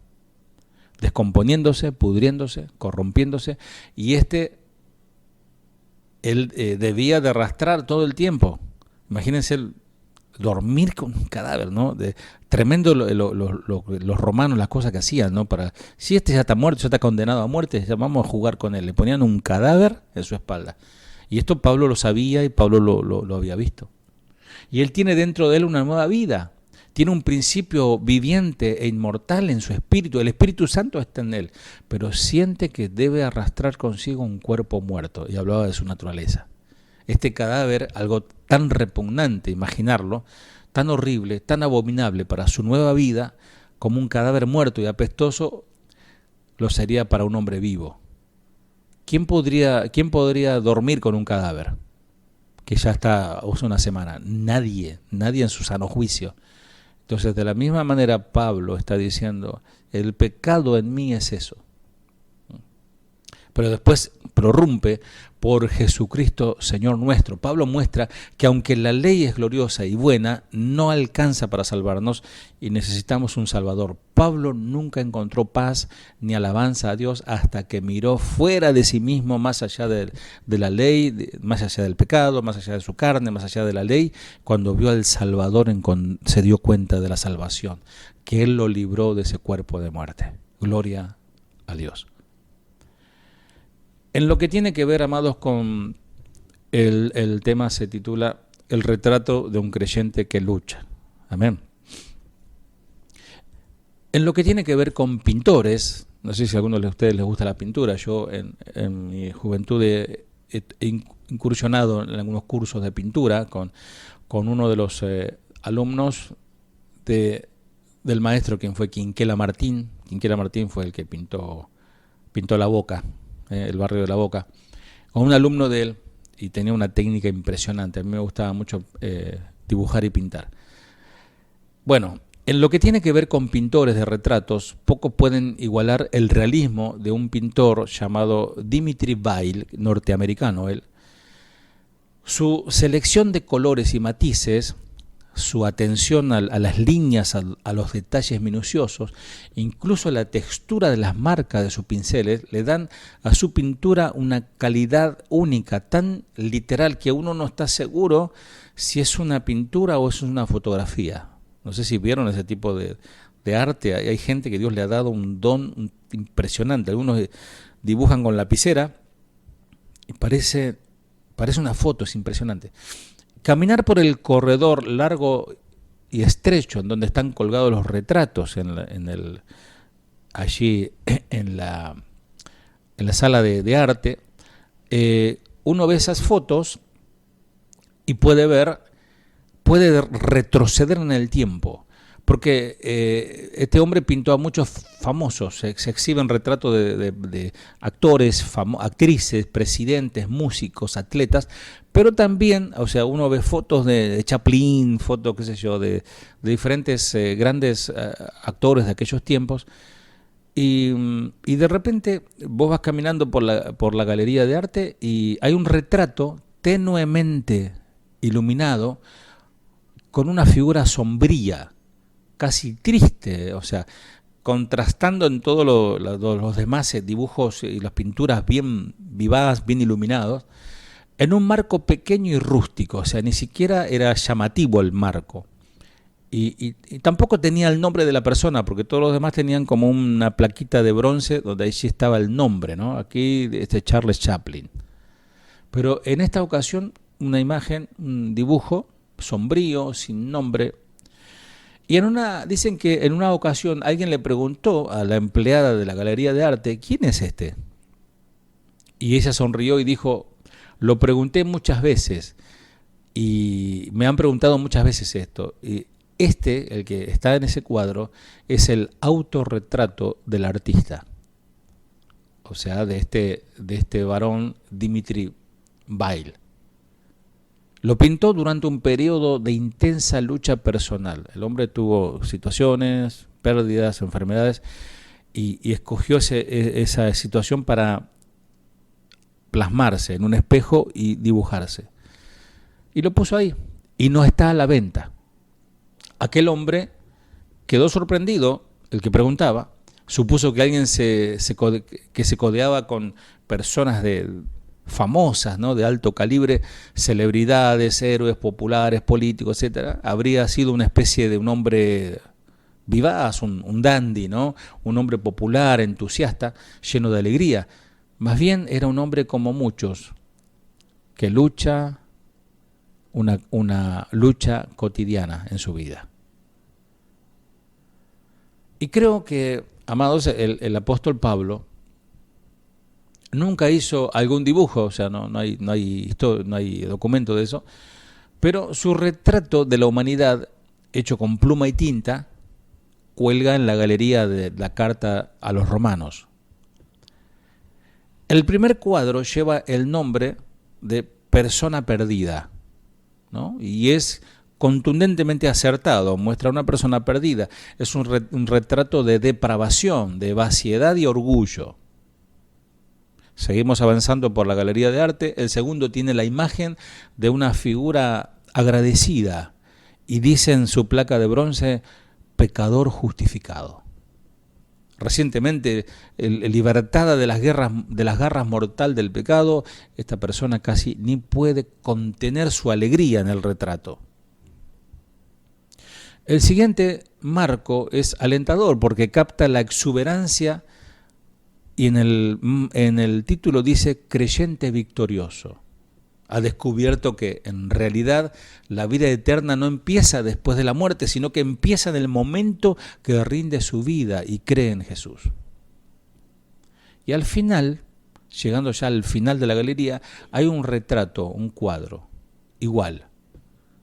S1: descomponiéndose, pudriéndose, corrompiéndose, y él debía de arrastrar todo el tiempo. Imagínense dormir con un cadáver, ¿no? Tremendo los romanos, las cosas que hacían, ¿no? Si este ya está muerto, ya está condenado a muerte, ya vamos a jugar con él. Le ponían un cadáver en su espalda. Y esto Pablo lo sabía y Pablo lo había visto. Y él tiene dentro de él una nueva vida. Tiene un principio viviente e inmortal en su espíritu. El Espíritu Santo está en él, pero siente que debe arrastrar consigo un cuerpo muerto. Y hablaba de su naturaleza. Este cadáver, algo tan repugnante, imaginarlo, tan horrible, tan abominable para su nueva vida, como un cadáver muerto y apestoso, lo sería para un hombre vivo. ¿Quién podría dormir con un cadáver que ya está hace una semana? Nadie en su sano juicio. Entonces, de la misma manera, Pablo está diciendo, el pecado en mí es eso. Pero después prorrumpe por Jesucristo, Señor nuestro. Pablo muestra que aunque la ley es gloriosa y buena, no alcanza para salvarnos y necesitamos un Salvador. Pablo nunca encontró paz ni alabanza a Dios hasta que miró fuera de sí mismo, más allá de la ley, más allá del pecado, más allá de su carne, más allá de la ley. Cuando vio al Salvador se dio cuenta de la salvación, que Él lo libró de ese cuerpo de muerte. Gloria a Dios. En lo que tiene que ver, amados, con el tema se titula El retrato de un creyente que lucha. Amén. En lo que tiene que ver con pintores, no sé si a alguno de ustedes les gusta la pintura, yo en mi juventud he incursionado en algunos cursos de pintura con uno de los alumnos del maestro, quien fue Quinquela Martín. Quinquela Martín fue el que pintó La Boca, el barrio de La Boca, con un alumno de él, y tenía una técnica impresionante. A mí me gustaba mucho dibujar y pintar. Bueno, en lo que tiene que ver con pintores de retratos, pocos pueden igualar el realismo de un pintor llamado Dimitri Weil, norteamericano él. Su selección de colores y matices, su atención a las líneas, a los detalles minuciosos, incluso la textura de las marcas de sus pinceles, le dan a su pintura una calidad única, tan literal que uno no está seguro si es una pintura o es una fotografía. No sé si vieron ese tipo de arte. Hay gente que Dios le ha dado un don impresionante. Algunos dibujan con lapicera y parece una foto, es impresionante. Caminar por el corredor largo y estrecho en donde están colgados los retratos allí en la sala de arte, uno ve esas fotos y puede retroceder en el tiempo, porque este hombre pintó a muchos famosos. Se exhiben retratos de actores, actrices, presidentes, músicos, atletas, pero también, o sea, uno ve fotos de Chaplin, fotos, qué sé yo, de diferentes grandes actores de aquellos tiempos, y Y de repente vos vas caminando por la galería de arte y hay un retrato tenuemente iluminado con una figura sombría, casi triste, o sea, contrastando en todos los demás dibujos y las pinturas bien vivadas, bien iluminados, en un marco pequeño y rústico, o sea, ni siquiera era llamativo el marco. Y tampoco tenía el nombre de la persona, porque todos los demás tenían como una plaquita de bronce donde ahí sí estaba el nombre, ¿no? Aquí Charles Chaplin. Pero en esta ocasión una imagen, un dibujo sombrío, sin nombre. Y dicen que en una ocasión alguien le preguntó a la empleada de la galería de arte, ¿quién es este? Y ella sonrió y dijo, lo pregunté muchas veces y me han preguntado muchas veces esto. Y el que está en ese cuadro, es el autorretrato del artista. O sea, de este varón Dimitri Bail. Lo pintó durante un periodo de intensa lucha personal. El hombre tuvo situaciones, pérdidas, enfermedades, y escogió esa situación para plasmarse en un espejo y dibujarse. Y lo puso ahí, y no está a la venta. Aquel hombre quedó sorprendido, el que preguntaba, supuso que alguien que se codeaba con personas famosas, ¿no? De alto calibre, celebridades, héroes populares, políticos, etcétera. Habría sido una especie de un hombre vivaz, un dandy, ¿no? Un hombre popular, entusiasta, lleno de alegría. Más bien era un hombre como muchos, que lucha una lucha cotidiana en su vida. Y creo que, amados, el apóstol Pablo nunca hizo algún dibujo, o sea, no hay documento de eso, pero su retrato de la humanidad, hecho con pluma y tinta, cuelga en la galería de la carta a los romanos. El primer cuadro lleva el nombre de persona perdida, ¿no? Y es contundentemente acertado, muestra a una persona perdida. Es un retrato de depravación, de vaciedad y orgullo. Seguimos avanzando por la galería de arte. El segundo tiene la imagen de una figura agradecida y dice en su placa de bronce, pecador justificado. Recientemente, libertada de las garras mortal del pecado, esta persona casi ni puede contener su alegría en el retrato. El siguiente marco es alentador porque capta la exuberancia y en el título dice creyente victorioso. Ha descubierto que en realidad la vida eterna no empieza después de la muerte, sino que empieza en el momento que rinde su vida y cree en Jesús. Y al final, llegando ya al final de la galería, hay un retrato, un cuadro, igual,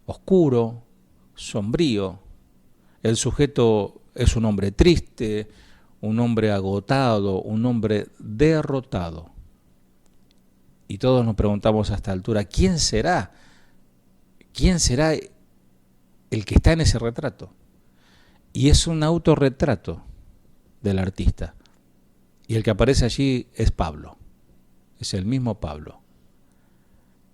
S1: oscuro, sombrío. El sujeto es un hombre triste, un hombre agotado, un hombre derrotado. Y todos nos preguntamos a esta altura, ¿quién será? ¿Quién será el que está en ese retrato? Y es un autorretrato del artista. Y el que aparece allí es Pablo. Es el mismo Pablo.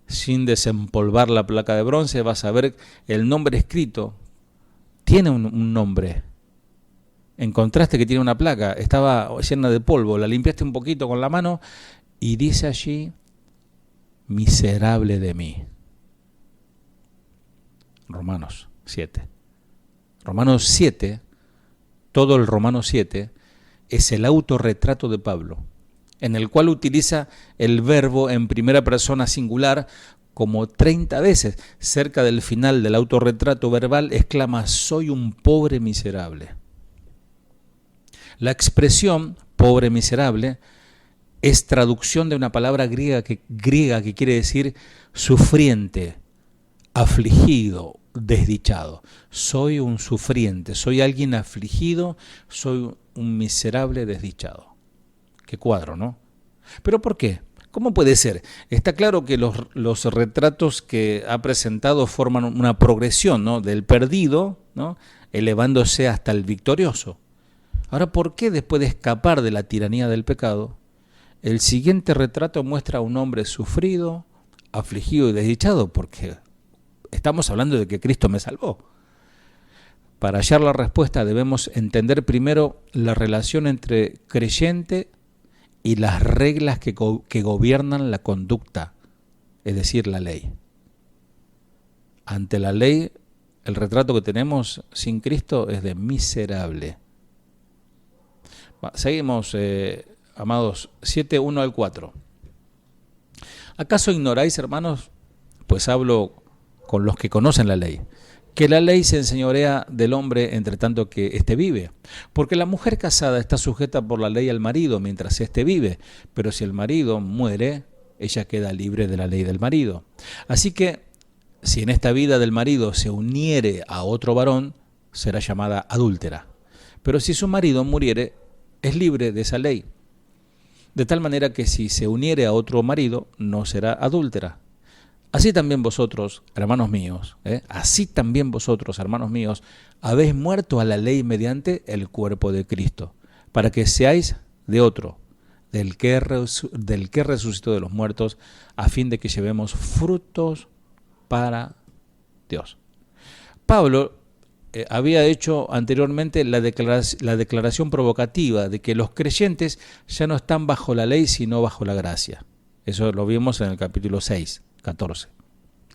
S1: Sin desempolvar la placa de bronce vas a ver el nombre escrito. Tiene un nombre. Encontraste que tiene una placa. Estaba llena de polvo. La limpiaste un poquito con la mano y dice allí, miserable de mí. Romanos 7. Romanos 7, todo el Romanos 7, es el autorretrato de Pablo, en el cual utiliza el verbo en primera persona singular como 30 veces. Cerca del final del autorretrato verbal exclama, soy un pobre miserable. La expresión pobre miserable es traducción de una palabra griega que quiere decir sufriente, afligido, desdichado. Soy un sufriente, soy alguien afligido, soy un miserable desdichado. Qué cuadro, ¿no? ¿Pero por qué? ¿Cómo puede ser? Está claro que los retratos que ha presentado forman una progresión, ¿no? Del perdido, ¿no? Elevándose hasta el victorioso. Ahora, ¿por qué después de escapar de la tiranía del pecado, el siguiente retrato muestra a un hombre sufrido, afligido y desdichado? Porque estamos hablando de que Cristo me salvó. Para hallar la respuesta debemos entender primero la relación entre creyente y las reglas que gobiernan la conducta, es decir, la ley. Ante la ley, el retrato que tenemos sin Cristo es de miserable. Seguimos, amados, 7, 1 al 4. ¿Acaso ignoráis, hermanos? Pues hablo con los que conocen la ley, que la ley se enseñorea del hombre entre tanto que éste vive. Porque la mujer casada está sujeta por la ley al marido mientras éste vive, pero si el marido muere, ella queda libre de la ley del marido. Así que, si en esta vida del marido se uniere a otro varón, será llamada adúltera. Pero si su marido muriere, es libre de esa ley. De tal manera que si se uniere a otro marido, no será adúltera. Así también vosotros, hermanos míos, habéis muerto a la ley mediante el cuerpo de Cristo, para que seáis de otro, del que resucitó de los muertos, a fin de que llevemos frutos para Dios. Pablo había hecho anteriormente la declaración provocativa de que los creyentes ya no están bajo la ley, sino bajo la gracia. Eso lo vimos en el capítulo 6. 14.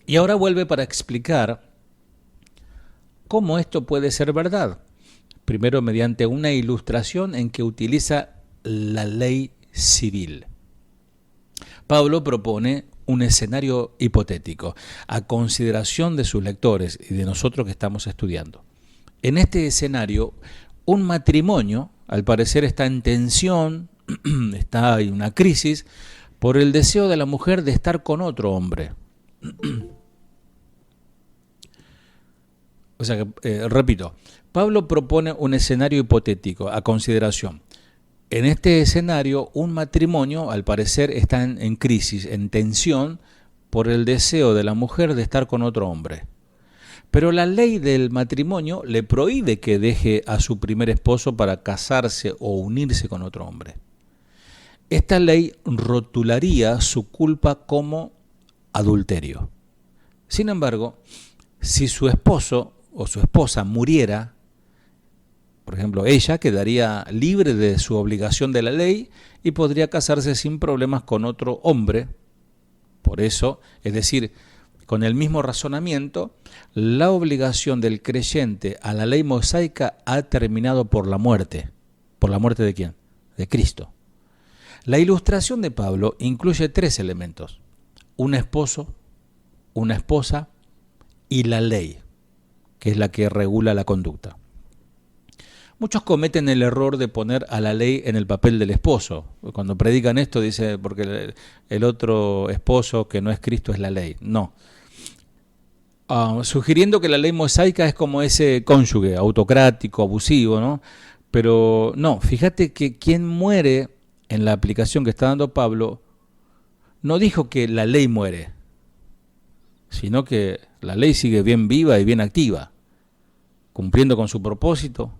S1: Y ahora vuelve para explicar cómo esto puede ser verdad. Primero mediante una ilustración en que utiliza la ley civil. Pablo propone un escenario hipotético a consideración de sus lectores y de nosotros que estamos estudiando. En este escenario, un matrimonio, al parecer, está en tensión, está en una crisis, por el deseo de la mujer de estar con otro hombre. O sea que, repito, Pablo propone un escenario hipotético a consideración. En este escenario, un matrimonio, al parecer, está en crisis, en tensión, por el deseo de la mujer de estar con otro hombre. Pero la ley del matrimonio le prohíbe que deje a su primer esposo para casarse o unirse con otro hombre. Esta ley rotularía su culpa como adulterio. Sin embargo, si su esposo o su esposa muriera, por ejemplo, ella quedaría libre de su obligación de la ley y podría casarse sin problemas con otro hombre. Por eso, es decir, con el mismo razonamiento, la obligación del creyente a la ley mosaica ha terminado por la muerte. ¿Por la muerte de quién? De Cristo. La ilustración de Pablo incluye 3 elementos: un esposo, una esposa y la ley, que es la que regula la conducta. Muchos cometen el error de poner a la ley en el papel del esposo. Cuando predican esto, dice, porque el otro esposo que no es Cristo es la ley. No. Sugiriendo que la ley mosaica es como ese cónyuge autocrático, abusivo, ¿no? Pero no, fíjate que quien muere en la aplicación que está dando Pablo, no dijo que la ley muere, sino que la ley sigue bien viva y bien activa, cumpliendo con su propósito.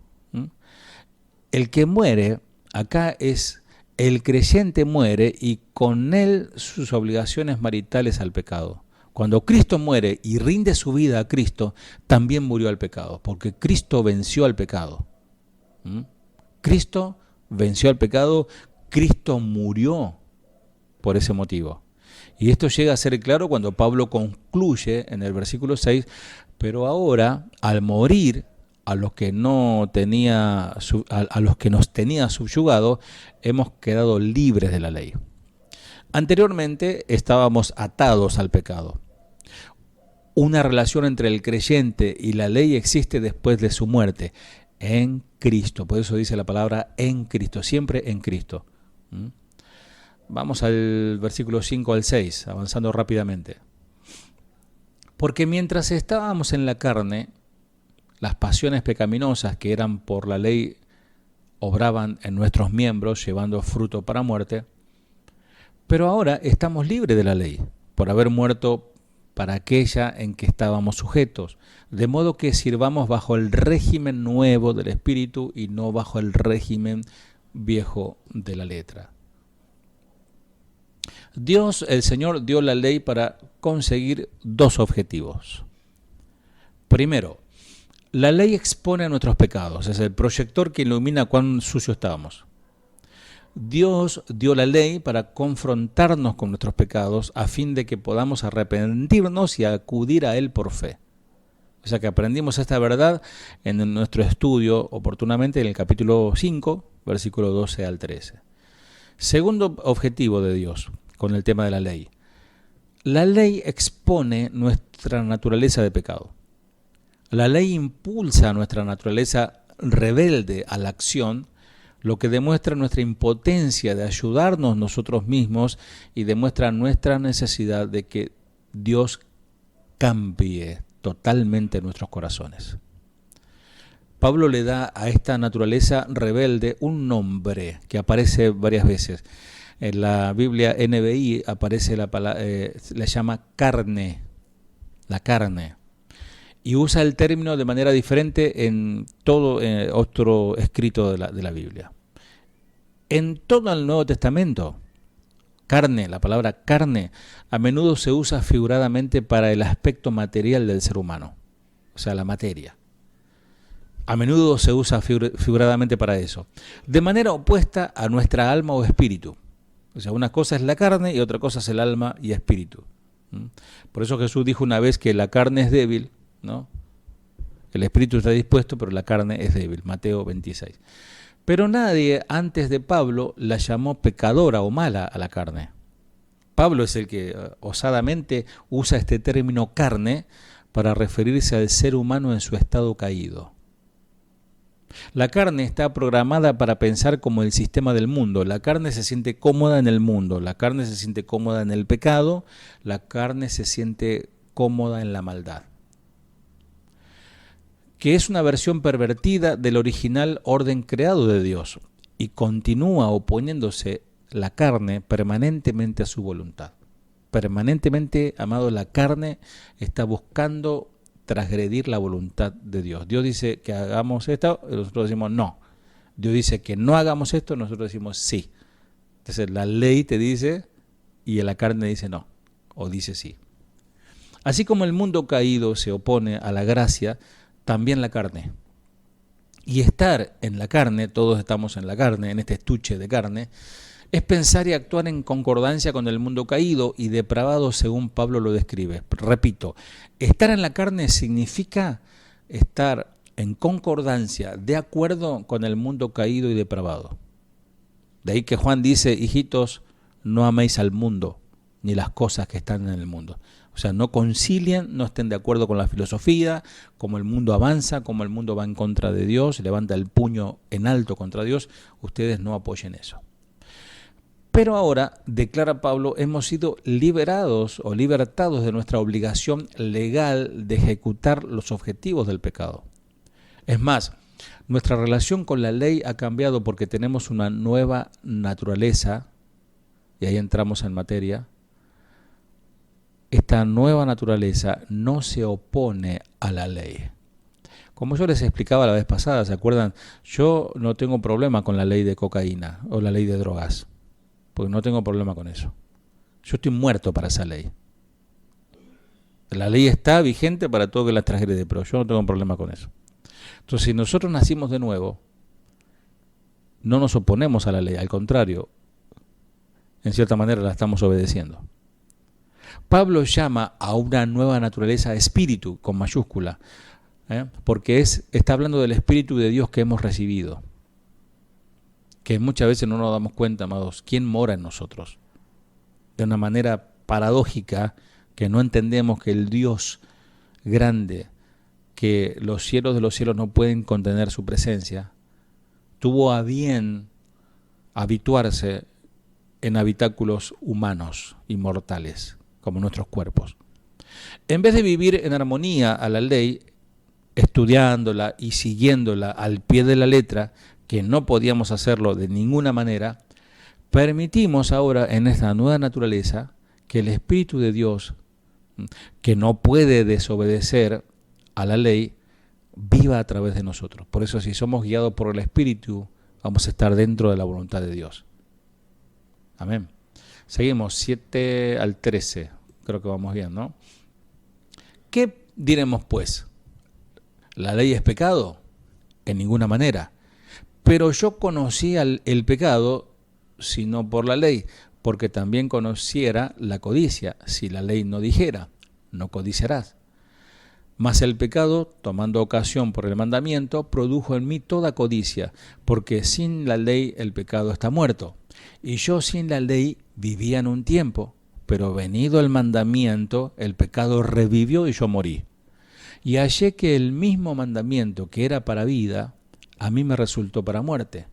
S1: El que muere acá es el creyente muere y con él sus obligaciones maritales al pecado. Cuando Cristo muere y rinde su vida a Cristo, también murió al pecado, porque Cristo venció al pecado. Cristo venció al pecado, Cristo murió por ese motivo. Y esto llega a ser claro cuando Pablo concluye en el versículo 6, pero ahora, al morir, a los que nos tenía subyugado, hemos quedado libres de la ley. Anteriormente estábamos atados al pecado. Una relación entre el creyente y la ley existe después de su muerte, en Cristo. Por eso dice la palabra en Cristo, siempre en Cristo. Vamos al versículo 5 al 6, avanzando rápidamente. Porque mientras estábamos en la carne, las pasiones pecaminosas que eran por la ley obraban en nuestros miembros, llevando fruto para muerte. Pero ahora estamos libres de la ley, por haber muerto para aquella en que estábamos sujetos, de modo que sirvamos bajo el régimen nuevo del Espíritu y no bajo el régimen viejo de la letra. Dios, el Señor, dio la ley para conseguir dos objetivos. Primero, la ley expone nuestros pecados, es el proyector que ilumina cuán sucio estábamos. Dios dio la ley para confrontarnos con nuestros pecados a fin de que podamos arrepentirnos y acudir a Él por fe. O sea que aprendimos esta verdad en nuestro estudio oportunamente en el capítulo 5, versículo 12 al 13. Segundo objetivo de Dios con el tema de la ley. La ley expone nuestra naturaleza de pecado. La ley impulsa nuestra naturaleza rebelde a la acción, lo que demuestra nuestra impotencia de ayudarnos nosotros mismos y demuestra nuestra necesidad de que Dios cambie totalmente nuestros corazones. Pablo le da a esta naturaleza rebelde un nombre que aparece varias veces. En la Biblia NBI aparece le llama carne, la carne. Y usa el término de manera diferente en todo otro escrito de la Biblia. En todo el Nuevo Testamento, carne, la palabra carne, a menudo se usa figuradamente para el aspecto material del ser humano, o sea, la materia. A menudo se usa figuradamente para eso, de manera opuesta a nuestra alma o espíritu. O sea, una cosa es la carne y otra cosa es el alma y espíritu. Por eso Jesús dijo una vez que la carne es débil, ¿no? El espíritu está dispuesto, pero la carne es débil. Mateo 26. Pero nadie antes de Pablo la llamó pecadora o mala a la carne. Pablo es el que osadamente usa este término carne para referirse al ser humano en su estado caído. La carne está programada para pensar como el sistema del mundo. La carne se siente cómoda en el mundo, la carne se siente cómoda en el pecado, la carne se siente cómoda en la maldad, que es una versión pervertida del original orden creado de Dios y continúa oponiéndose la carne permanentemente a su voluntad. Permanentemente, amado, la carne está buscando transgredir la voluntad de Dios. Dios dice que hagamos esto, nosotros decimos no. Dios dice que no hagamos esto, nosotros decimos sí. Entonces la ley te dice y la carne dice no, o dice sí. Así como el mundo caído se opone a la gracia, también la carne. Y estar en la carne, todos estamos en la carne, en este estuche de carne, es pensar y actuar en concordancia con el mundo caído y depravado según Pablo lo describe. Repito, estar en la carne significa estar en concordancia, de acuerdo con el mundo caído y depravado. De ahí que Juan dice, hijitos, no améis al mundo, ni las cosas que están en el mundo. O sea, no concilien, no estén de acuerdo con la filosofía, como el mundo avanza, como el mundo va en contra de Dios, levanta el puño en alto contra Dios, ustedes no apoyen eso. Pero ahora, declara Pablo, hemos sido liberados o libertados de nuestra obligación legal de ejecutar los objetivos del pecado. Es más, nuestra relación con la ley ha cambiado porque tenemos una nueva naturaleza, y ahí entramos en materia. Esta nueva naturaleza no se opone a la ley. Como yo les explicaba la vez pasada, ¿se acuerdan? Yo no tengo problema con la ley de cocaína o la ley de drogas, porque no tengo problema con eso. Yo estoy muerto para esa ley. La ley está vigente para todo que la transgrede, pero yo no tengo problema con eso. Entonces, si nosotros nacimos de nuevo, no nos oponemos a la ley, al contrario, en cierta manera la estamos obedeciendo. Pablo llama a una nueva naturaleza espíritu, con mayúscula, porque está hablando del Espíritu de Dios que hemos recibido, que muchas veces no nos damos cuenta, amados, quién mora en nosotros. De una manera paradójica, que no entendemos que el Dios grande, que los cielos de los cielos no pueden contener su presencia, tuvo a bien habituarse en habitáculos humanos y mortales, como nuestros cuerpos. En vez de vivir en armonía a la ley, estudiándola y siguiéndola al pie de la letra, que no podíamos hacerlo de ninguna manera, permitimos ahora en esta nueva naturaleza que el Espíritu de Dios que no puede desobedecer a la ley, viva a través de nosotros. Por eso, si somos guiados por el Espíritu, vamos a estar dentro de la voluntad de Dios. Amén. Seguimos, 7 al 13. Creo que vamos bien, ¿no? ¿Qué diremos pues? ¿La ley es pecado? En ninguna manera. Pero yo conocía el pecado, sino por la ley, porque también conociera la codicia, si la ley no dijera, no codiciarás. Mas el pecado, tomando ocasión por el mandamiento, produjo en mí toda codicia, porque sin la ley el pecado está muerto. Y yo sin la ley vivía en un tiempo, pero venido el mandamiento, el pecado revivió y yo morí. Y hallé que el mismo mandamiento que era para vida, a mí me resultó para muerte.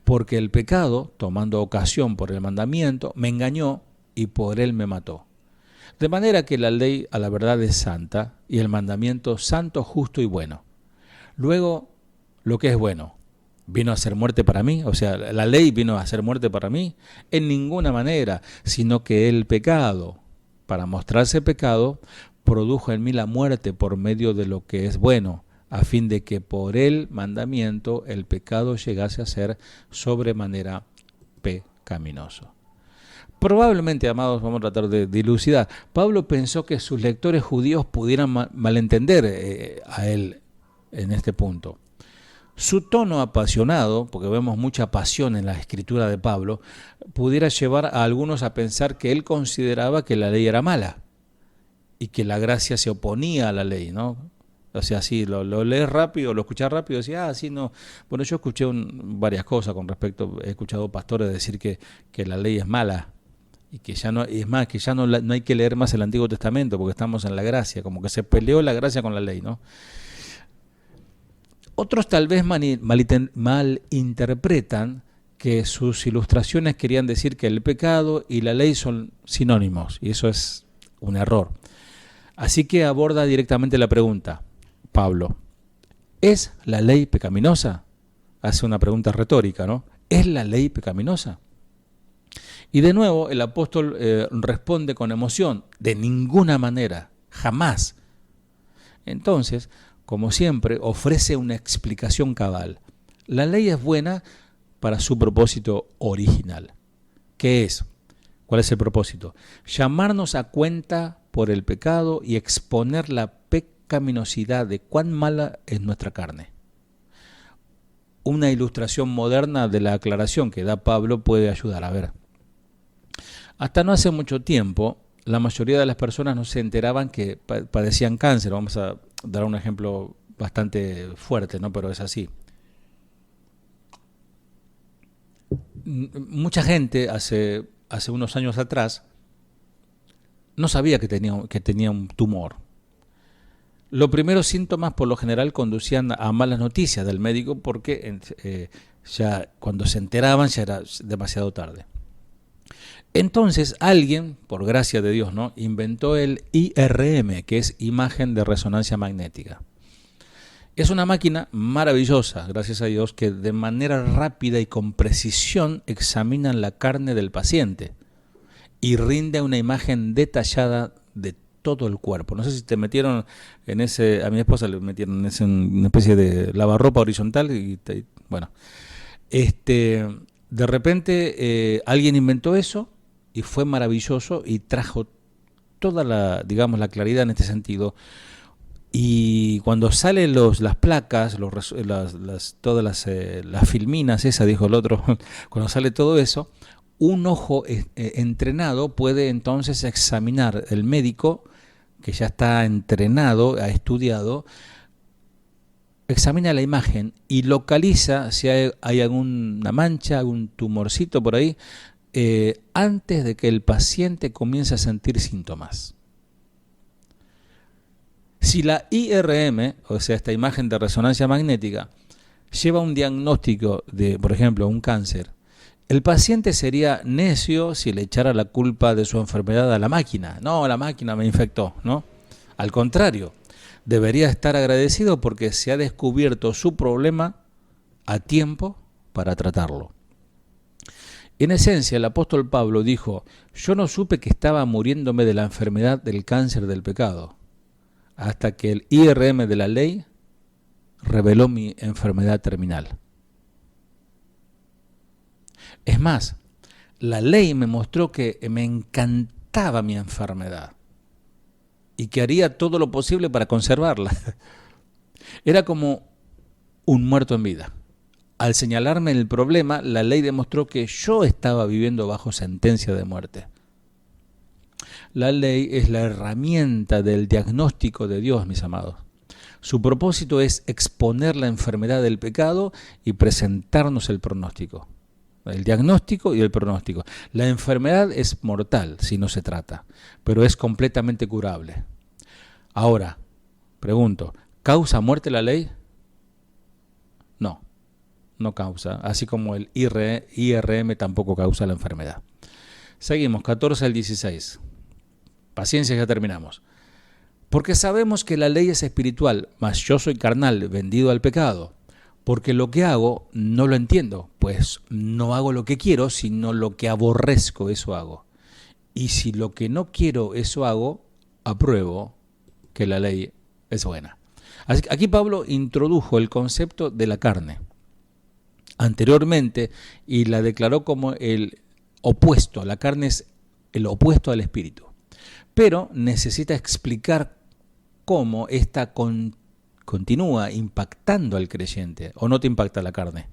S1: Porque el pecado, tomando ocasión por el mandamiento, me engañó y por él me mató. De manera que la ley a la verdad es santa y el mandamiento santo, justo y bueno. Luego, lo que es bueno, ¿vino a ser muerte para mí? O sea, ¿la ley vino a ser muerte para mí? En ninguna manera, sino que el pecado, para mostrarse pecado, produjo en mí la muerte por medio de lo que es bueno, a fin de que por el mandamiento el pecado llegase a ser sobremanera pecaminoso. Probablemente, amados, vamos a tratar de dilucidar. Pablo pensó que sus lectores judíos pudieran malentender a él en este punto. Su tono apasionado, porque vemos mucha pasión en la escritura de Pablo, pudiera llevar a algunos a pensar que él consideraba que la ley era mala y que la gracia se oponía a la ley, ¿no? O sea, sí, lo lees rápido, lo escuchas rápido, decía, sí, no. Bueno, yo escuché varias cosas con respecto, he escuchado pastores decir que la ley es mala. Y que ya no, es más, que ya no hay que leer más el Antiguo Testamento porque estamos en la gracia, como que se peleó la gracia con la ley, ¿no? Otros tal vez malinterpretan que sus ilustraciones querían decir que el pecado y la ley son sinónimos, y eso es un error. Así que aborda directamente la pregunta, Pablo, ¿es la ley pecaminosa? Hace una pregunta retórica, ¿no? ¿Es la ley pecaminosa? Y de nuevo el apóstol responde con emoción, de ninguna manera, jamás. Entonces, como siempre, ofrece una explicación cabal. La ley es buena para su propósito original. ¿Qué es? ¿Cuál es el propósito? Llamarnos a cuenta por el pecado y exponer la pecaminosidad de cuán mala es nuestra carne. Una ilustración moderna de la aclaración que da Pablo puede ayudar a ver. Hasta no hace mucho tiempo, la mayoría de las personas no se enteraban que padecían cáncer. Vamos a dar un ejemplo bastante fuerte, ¿no? Pero es así. Mucha gente hace unos años atrás no sabía que tenía un tumor. Los primeros síntomas por lo general conducían a malas noticias del médico porque ya cuando se enteraban ya era demasiado tarde. Entonces alguien, por gracia de Dios, ¿no?, inventó el IRM, que es imagen de resonancia magnética. Es una máquina maravillosa, gracias a Dios, que de manera rápida y con precisión examina la carne del paciente y rinde una imagen detallada de todo el cuerpo. No sé si te metieron en ese, a mi esposa le metieron en una especie de lavarropa horizontal bueno, de repente alguien inventó eso y fue maravilloso y trajo toda la claridad en este sentido. Y cuando salen las placas, todas las filminas, esa dijo el otro, cuando sale todo eso, un ojo entrenado puede entonces examinar, el médico que ya está entrenado, ha estudiado, examina la imagen y localiza si hay alguna mancha, algún tumorcito por ahí, antes de que el paciente comience a sentir síntomas. Si la IRM, o sea, esta imagen de resonancia magnética, lleva un diagnóstico de, por ejemplo, un cáncer, el paciente sería necio si le echara la culpa de su enfermedad a la máquina. No, la máquina me infectó, ¿no? Al contrario, debería estar agradecido porque se ha descubierto su problema a tiempo para tratarlo. En esencia, el apóstol Pablo dijo, yo no supe que estaba muriéndome de la enfermedad del cáncer del pecado, hasta que el IRM de la ley reveló mi enfermedad terminal. Es más, la ley me mostró que me encantaba mi enfermedad y que haría todo lo posible para conservarla. Era como un muerto en vida. Al señalarme el problema, la ley demostró que yo estaba viviendo bajo sentencia de muerte. La ley es la herramienta del diagnóstico de Dios, mis amados. Su propósito es exponer la enfermedad del pecado y presentarnos el pronóstico. El diagnóstico y el pronóstico. La enfermedad es mortal si no se trata, pero es completamente curable. Ahora, pregunto, ¿causa muerte la ley? No, no causa, así como el IRM tampoco causa la enfermedad. Seguimos, 14 al 16. Paciencia, ya terminamos. Porque sabemos que la ley es espiritual, mas yo soy carnal, vendido al pecado. Porque lo que hago no lo entiendo, pues no hago lo que quiero, sino lo que aborrezco, eso hago. Y si lo que no quiero, eso hago, apruebo que la ley es buena. Así que aquí Pablo introdujo el concepto de la carne anteriormente y la declaró como el opuesto. La carne es el opuesto al espíritu. Pero necesita explicar cómo esta continúa impactando al creyente. ¿O no te impacta la carne?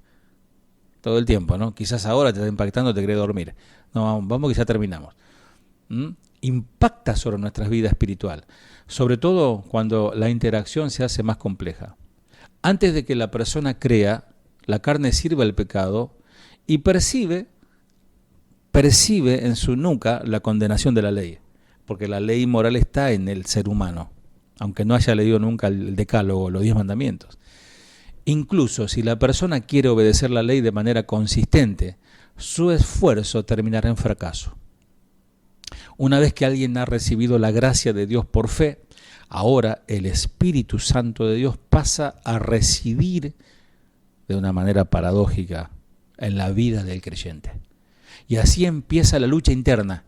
S1: Todo el tiempo, ¿no? Quizás ahora te está impactando, te quiere dormir. No, vamos que ya terminamos. Impacta sobre nuestra vida espiritual. Sobre todo cuando la interacción se hace más compleja. Antes de que la persona crea, la carne sirve al pecado y percibe en su nuca la condenación de la ley. Porque la ley moral está en el ser humano, aunque no haya leído nunca el decálogo, los 10 mandamientos. Incluso si la persona quiere obedecer la ley de manera consistente, su esfuerzo terminará en fracaso. Una vez que alguien ha recibido la gracia de Dios por fe, ahora el Espíritu Santo de Dios pasa a residir de una manera paradójica en la vida del creyente. Y así empieza la lucha interna.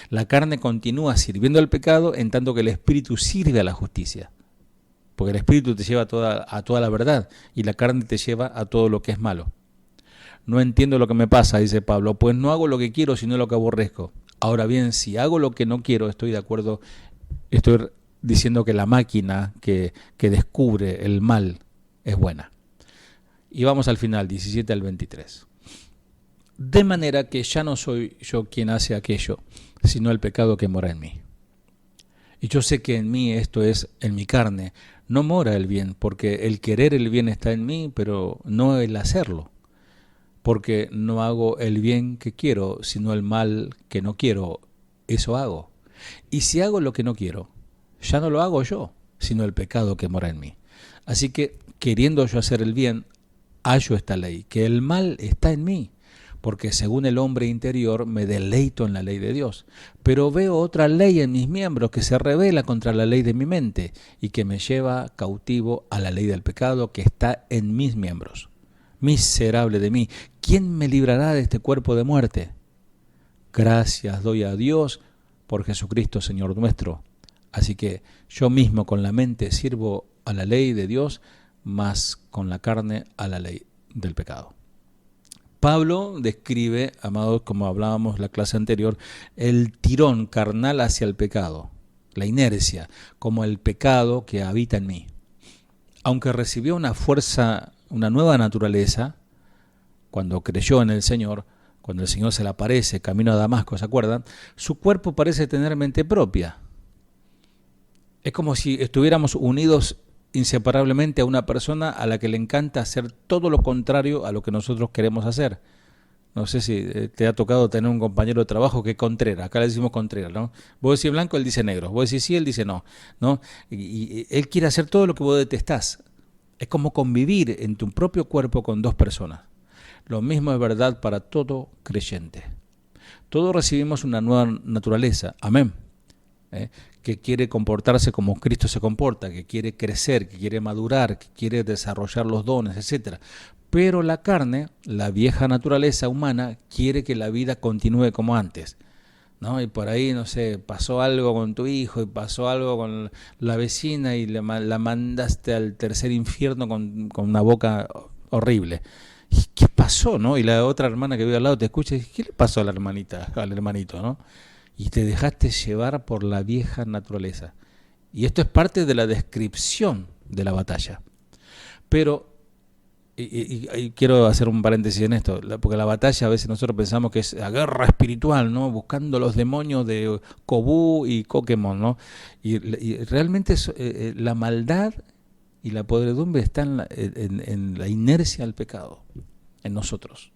S1: La carne continúa sirviendo al pecado en tanto que el Espíritu sirve a la justicia. Porque el Espíritu te lleva a toda la verdad y la carne te lleva a todo lo que es malo. No entiendo lo que me pasa, dice Pablo, pues no hago lo que quiero sino lo que aborrezco. Ahora bien, si hago lo que no quiero, estoy de acuerdo, estoy diciendo que la máquina que descubre el mal es buena. Y vamos al final, 17 al 23. De manera que ya no soy yo quien hace aquello, sino el pecado que mora en mí. Y yo sé que en mí, esto es, en mi carne, no mora el bien, porque el querer el bien está en mí, pero no el hacerlo. Porque no hago el bien que quiero, sino el mal que no quiero, eso hago. Y si hago lo que no quiero, ya no lo hago yo, sino el pecado que mora en mí. Así que, queriendo yo hacer el bien, hallo esta ley, que el mal está en mí. Porque según el hombre interior me deleito en la ley de Dios. Pero veo otra ley en mis miembros que se rebela contra la ley de mi mente y que me lleva cautivo a la ley del pecado que está en mis miembros. Miserable de mí, ¿quién me librará de este cuerpo de muerte? Gracias doy a Dios por Jesucristo Señor nuestro. Así que yo mismo con la mente sirvo a la ley de Dios, mas con la carne a la ley del pecado. Pablo describe, amados, como hablábamos la clase anterior, el tirón carnal hacia el pecado, la inercia, como el pecado que habita en mí. Aunque recibió una fuerza, una nueva naturaleza, cuando creyó en el Señor, cuando el Señor se le aparece camino a Damasco, ¿se acuerdan? Su cuerpo parece tener mente propia. Es como si estuviéramos unidos inseparablemente a una persona a la que le encanta hacer todo lo contrario a lo que nosotros queremos hacer. No sé si te ha tocado tener un compañero de trabajo que es contrera, acá le decimos contrera, ¿no? Vos decís blanco, él dice negro, vos decís sí, él dice no, ¿no? Y él quiere hacer todo lo que vos detestás. Es como convivir en tu propio cuerpo con dos personas. Lo mismo es verdad para todo creyente. Todos recibimos una nueva naturaleza, amén. que quiere comportarse como Cristo se comporta, que quiere crecer, que quiere madurar, que quiere desarrollar los dones, etcétera. Pero la carne, la vieja naturaleza humana, quiere que la vida continúe como antes, ¿no? Y por ahí, no sé, pasó algo con tu hijo y pasó algo con la vecina y la mandaste al tercer infierno con una boca horrible. ¿Y qué pasó, no? Y la otra hermana que vive al lado te escucha y dice, ¿qué le pasó a la hermanita, al hermanito, no? Y te dejaste llevar por la vieja naturaleza. Y esto es parte de la descripción de la batalla. Pero y quiero hacer un paréntesis en esto, porque la batalla a veces nosotros pensamos que es la guerra espiritual, ¿no? Buscando los demonios de Kobú y Pokémon, ¿no? Y realmente la maldad y la podredumbre está en la inercia al pecado, en nosotros.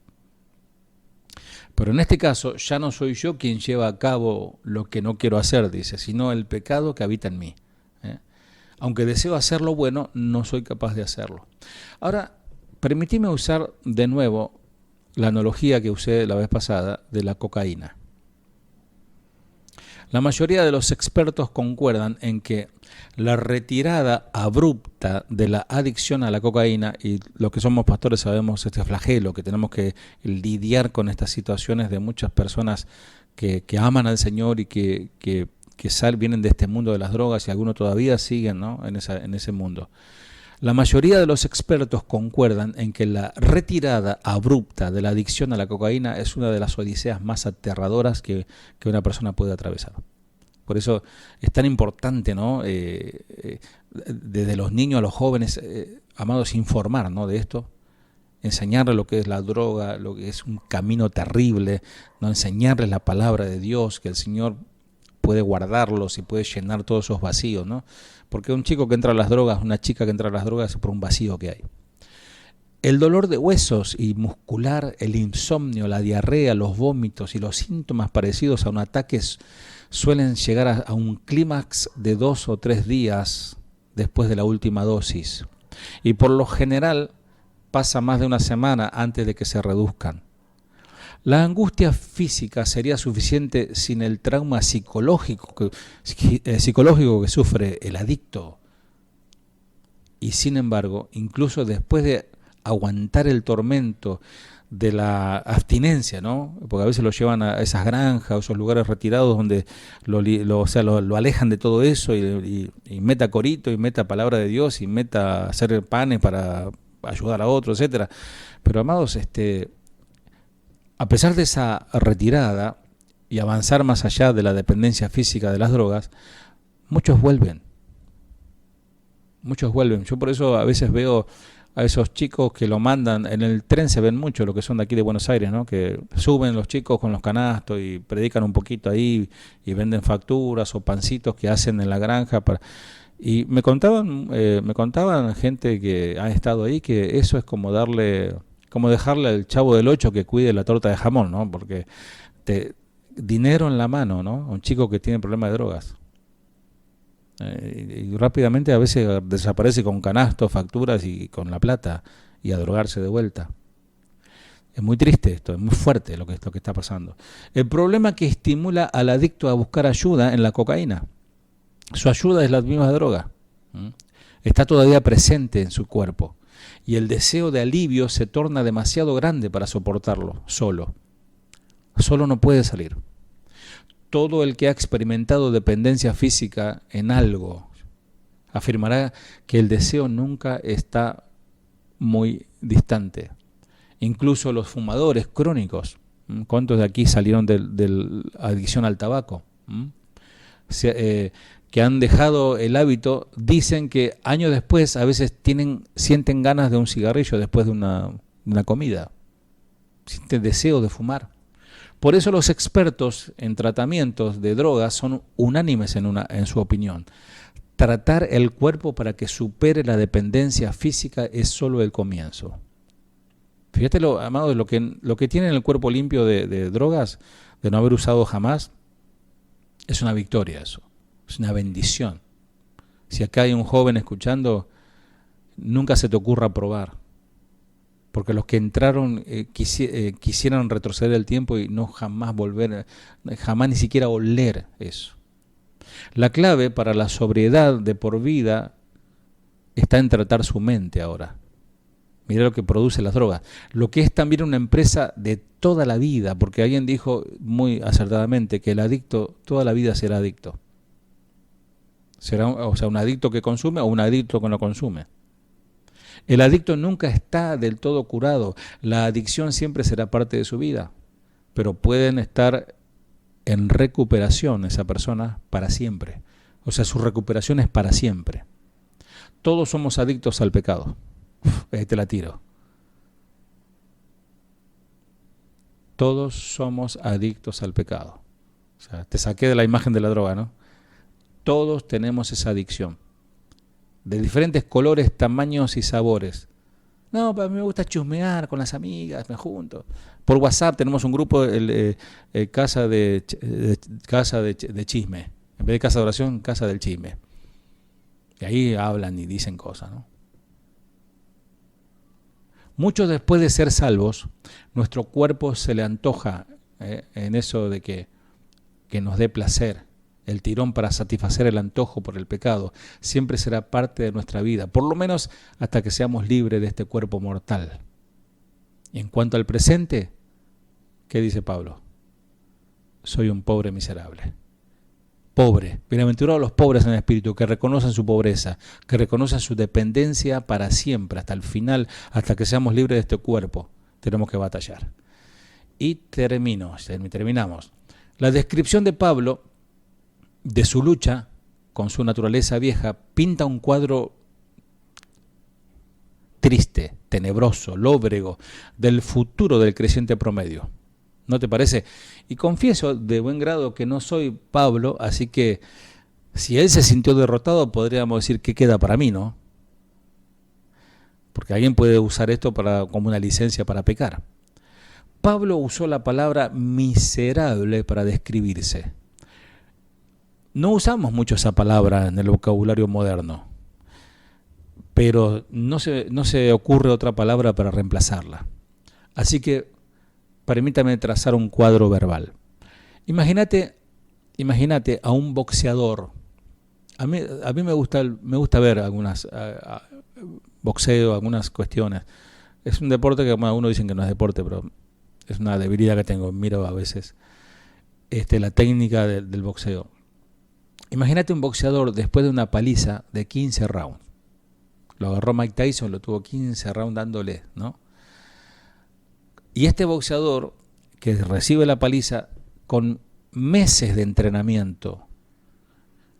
S1: Pero en este caso ya no soy yo quien lleva a cabo lo que no quiero hacer, dice, sino el pecado que habita en mí. Aunque deseo hacer lo bueno, no soy capaz de hacerlo. Ahora, permitime usar de nuevo la analogía que usé la vez pasada de la cocaína. La mayoría de los expertos concuerdan en que la retirada abrupta de la adicción a la cocaína, y los que somos pastores sabemos este flagelo, que tenemos que lidiar con estas situaciones de muchas personas que aman al Señor y que vienen de este mundo de las drogas y algunos todavía siguen, ¿no? en ese mundo. La mayoría de los expertos concuerdan en que la retirada abrupta de la adicción a la cocaína es una de las odiseas más aterradoras que una persona puede atravesar. Por eso es tan importante, ¿no? Desde los niños a los jóvenes, amados, informar, ¿no? de esto, enseñarles lo que es la droga, lo que es un camino terrible, ¿no? Enseñarles la palabra de Dios, que el Señor puede guardarlos y puede llenar todos esos vacíos, ¿no? Porque un chico que entra a las drogas, una chica que entra a las drogas es por un vacío que hay. El dolor de huesos y muscular, el insomnio, la diarrea, los vómitos y los síntomas parecidos a un ataque suelen llegar a un clímax de 2 o 3 días después de la última dosis. Y por lo general pasa más de una semana antes de que se reduzcan. La angustia física sería suficiente sin el trauma psicológico que sufre el adicto. Y sin embargo, incluso después de aguantar el tormento de la abstinencia, ¿no? Porque a veces lo llevan a esas granjas o esos lugares retirados donde lo alejan de todo eso y meta corito y meta palabra de Dios y meta hacer panes para ayudar a otros, etcétera. Pero amados, a pesar de esa retirada y avanzar más allá de la dependencia física de las drogas, muchos vuelven. Muchos vuelven. Yo por eso a veces veo a esos chicos que lo mandan, en el tren se ven mucho, lo que son de aquí de Buenos Aires, ¿no? Que suben los chicos con los canastos y predican un poquito ahí y venden facturas o pancitos que hacen en la granja. Y me contaban gente que ha estado ahí que eso es como dejarle al chavo del 8 que cuide la torta de jamón, ¿no? Porque dinero en la mano, ¿no? Un chico que tiene problemas de drogas. Y rápidamente a veces desaparece con canastos, facturas y con la plata y a drogarse de vuelta. Es muy triste esto, es muy fuerte lo que está pasando. El problema que estimula al adicto a buscar ayuda en la cocaína. Su ayuda es la misma droga. Está todavía presente en su cuerpo. Y el deseo de alivio se torna demasiado grande para soportarlo solo. Solo no puede salir. Todo el que ha experimentado dependencia física en algo afirmará que el deseo nunca está muy distante. Incluso los fumadores crónicos, ¿cuántos de aquí salieron de la adicción al tabaco? Que han dejado el hábito, dicen que años después a veces sienten ganas de un cigarrillo después de una comida, sienten deseo de fumar. Por eso los expertos en tratamientos de drogas son unánimes en su opinión. Tratar el cuerpo para que supere la dependencia física es solo el comienzo. Fíjate, amado, lo que tiene el cuerpo limpio de drogas, de no haber usado jamás, es una victoria eso. Es una bendición. Si acá hay un joven escuchando, nunca se te ocurra probar. Porque los que entraron quisieran retroceder el tiempo y no jamás volver, jamás ni siquiera oler eso. La clave para la sobriedad de por vida está en tratar su mente ahora. Mirá lo que produce las drogas. Lo que es también una empresa de toda la vida, porque alguien dijo muy acertadamente que el adicto toda la vida será adicto. Será, o sea, un adicto que consume o un adicto que no consume. El adicto nunca está del todo curado. La adicción siempre será parte de su vida, pero pueden estar en recuperación esa persona para siempre. O sea, su recuperación es para siempre. Todos somos adictos al pecado. Ahí te la tiro. Todos somos adictos al pecado. O sea, te saqué de la imagen de la droga, ¿no? Todos tenemos esa adicción. De diferentes colores, tamaños y sabores. No, pero a mí me gusta chusmear con las amigas, me junto. Por WhatsApp tenemos un grupo, casa de chisme. En vez de casa de oración, casa del chisme. Y ahí hablan y dicen cosas, ¿no? Mucho después de ser salvos, nuestro cuerpo se le antoja en eso de que nos dé placer. El tirón para satisfacer el antojo por el pecado siempre será parte de nuestra vida, por lo menos hasta que seamos libres de este cuerpo mortal. Y en cuanto al presente, ¿qué dice Pablo? Soy un pobre miserable. Pobre, bienaventurados los pobres en espíritu, que reconocen su pobreza, que reconocen su dependencia para siempre, hasta el final, hasta que seamos libres de este cuerpo. Tenemos que batallar. Y terminamos. La descripción de Pablo de su lucha con su naturaleza vieja pinta un cuadro triste, tenebroso, lóbrego, del futuro del creyente promedio. ¿No te parece? Y confieso de buen grado que no soy Pablo, así que si él se sintió derrotado, podríamos decir que queda para mí, ¿no? Porque alguien puede usar esto como una licencia para pecar. Pablo usó la palabra miserable para describirse. No usamos mucho esa palabra en el vocabulario moderno, pero no se ocurre otra palabra para reemplazarla. Así que permítame trazar un cuadro verbal. Imagínate a un boxeador. A mí me gusta ver algunas boxeo, algunas cuestiones. Es un deporte que algunos dicen que no es deporte, pero es una debilidad que tengo. Miro a veces la técnica del boxeo. Imagínate un boxeador después de una paliza de 15 rounds. Lo agarró Mike Tyson, lo tuvo 15 rounds dándole, ¿no? Y este boxeador que recibe la paliza con meses de entrenamiento,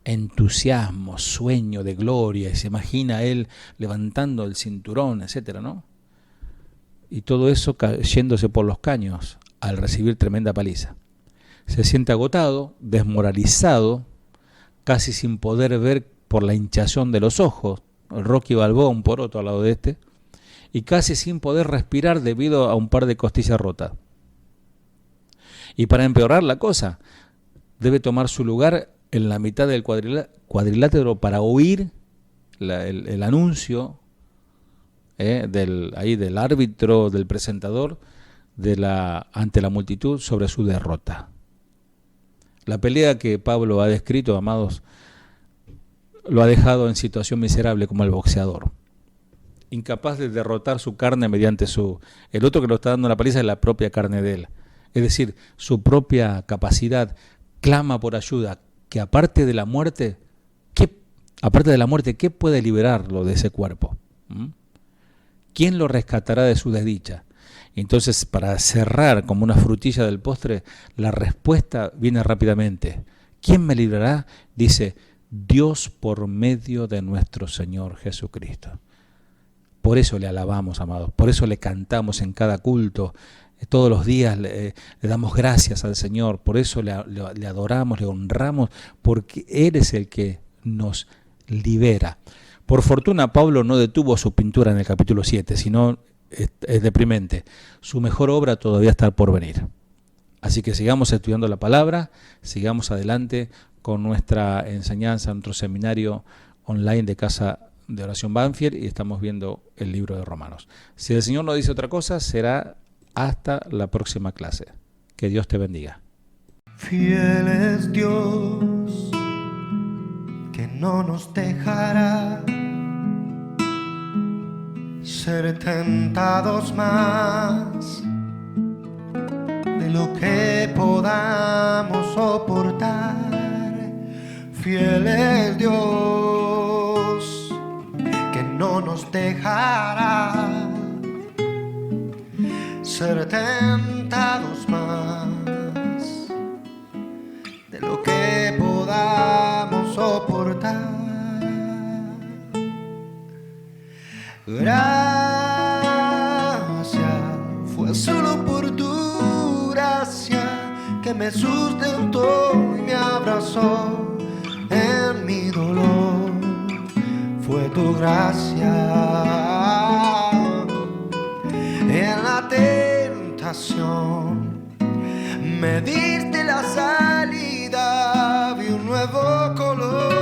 S1: entusiasmo, sueño de gloria, y se imagina él levantando el cinturón, etcétera, ¿no? Y todo eso cayéndose por los caños al recibir tremenda paliza. Se siente agotado, desmoralizado, casi sin poder ver por la hinchazón de los ojos, Rocky Balboa, un poroto al lado de este, y casi sin poder respirar debido a un par de costillas rotas. Y para empeorar la cosa, debe tomar su lugar en la mitad del cuadrilátero para oír el anuncio del árbitro, del presentador, ante la multitud sobre su derrota. La pelea que Pablo ha descrito, amados, lo ha dejado en situación miserable como el boxeador, incapaz de derrotar su carne mediante el otro que lo está dando la paliza es la propia carne de él. Es decir, su propia capacidad clama por ayuda, que aparte de la muerte, ¿qué puede liberarlo de ese cuerpo? ¿Quién lo rescatará de su desdicha? Entonces, para cerrar como una frutilla del postre, la respuesta viene rápidamente. ¿Quién me librará? Dice, Dios por medio de nuestro Señor Jesucristo. Por eso le alabamos, amados, por eso le cantamos en cada culto, todos los días le damos gracias al Señor, por eso le adoramos, le honramos, porque Él es el que nos libera. Por fortuna, Pablo no detuvo su pintura en el capítulo 7, sino es deprimente. Su mejor obra todavía está por venir. Así que sigamos estudiando la palabra, sigamos adelante con nuestra enseñanza, nuestro seminario online de Casa de Oración Banfield, y estamos viendo el libro de Romanos. Si el Señor no dice otra cosa, será hasta la próxima clase. Que Dios te bendiga.
S2: Fiel es Dios, no nos dejará ser tentados más de lo que podamos soportar. Fiel es Dios, que no nos dejará ser tentados más de lo que podamos soportar. Gracias, fue solo por tu gracia que me sustentó y me abrazó en mi dolor. Fue tu gracia en la tentación, me diste la salida, vi un nuevo color.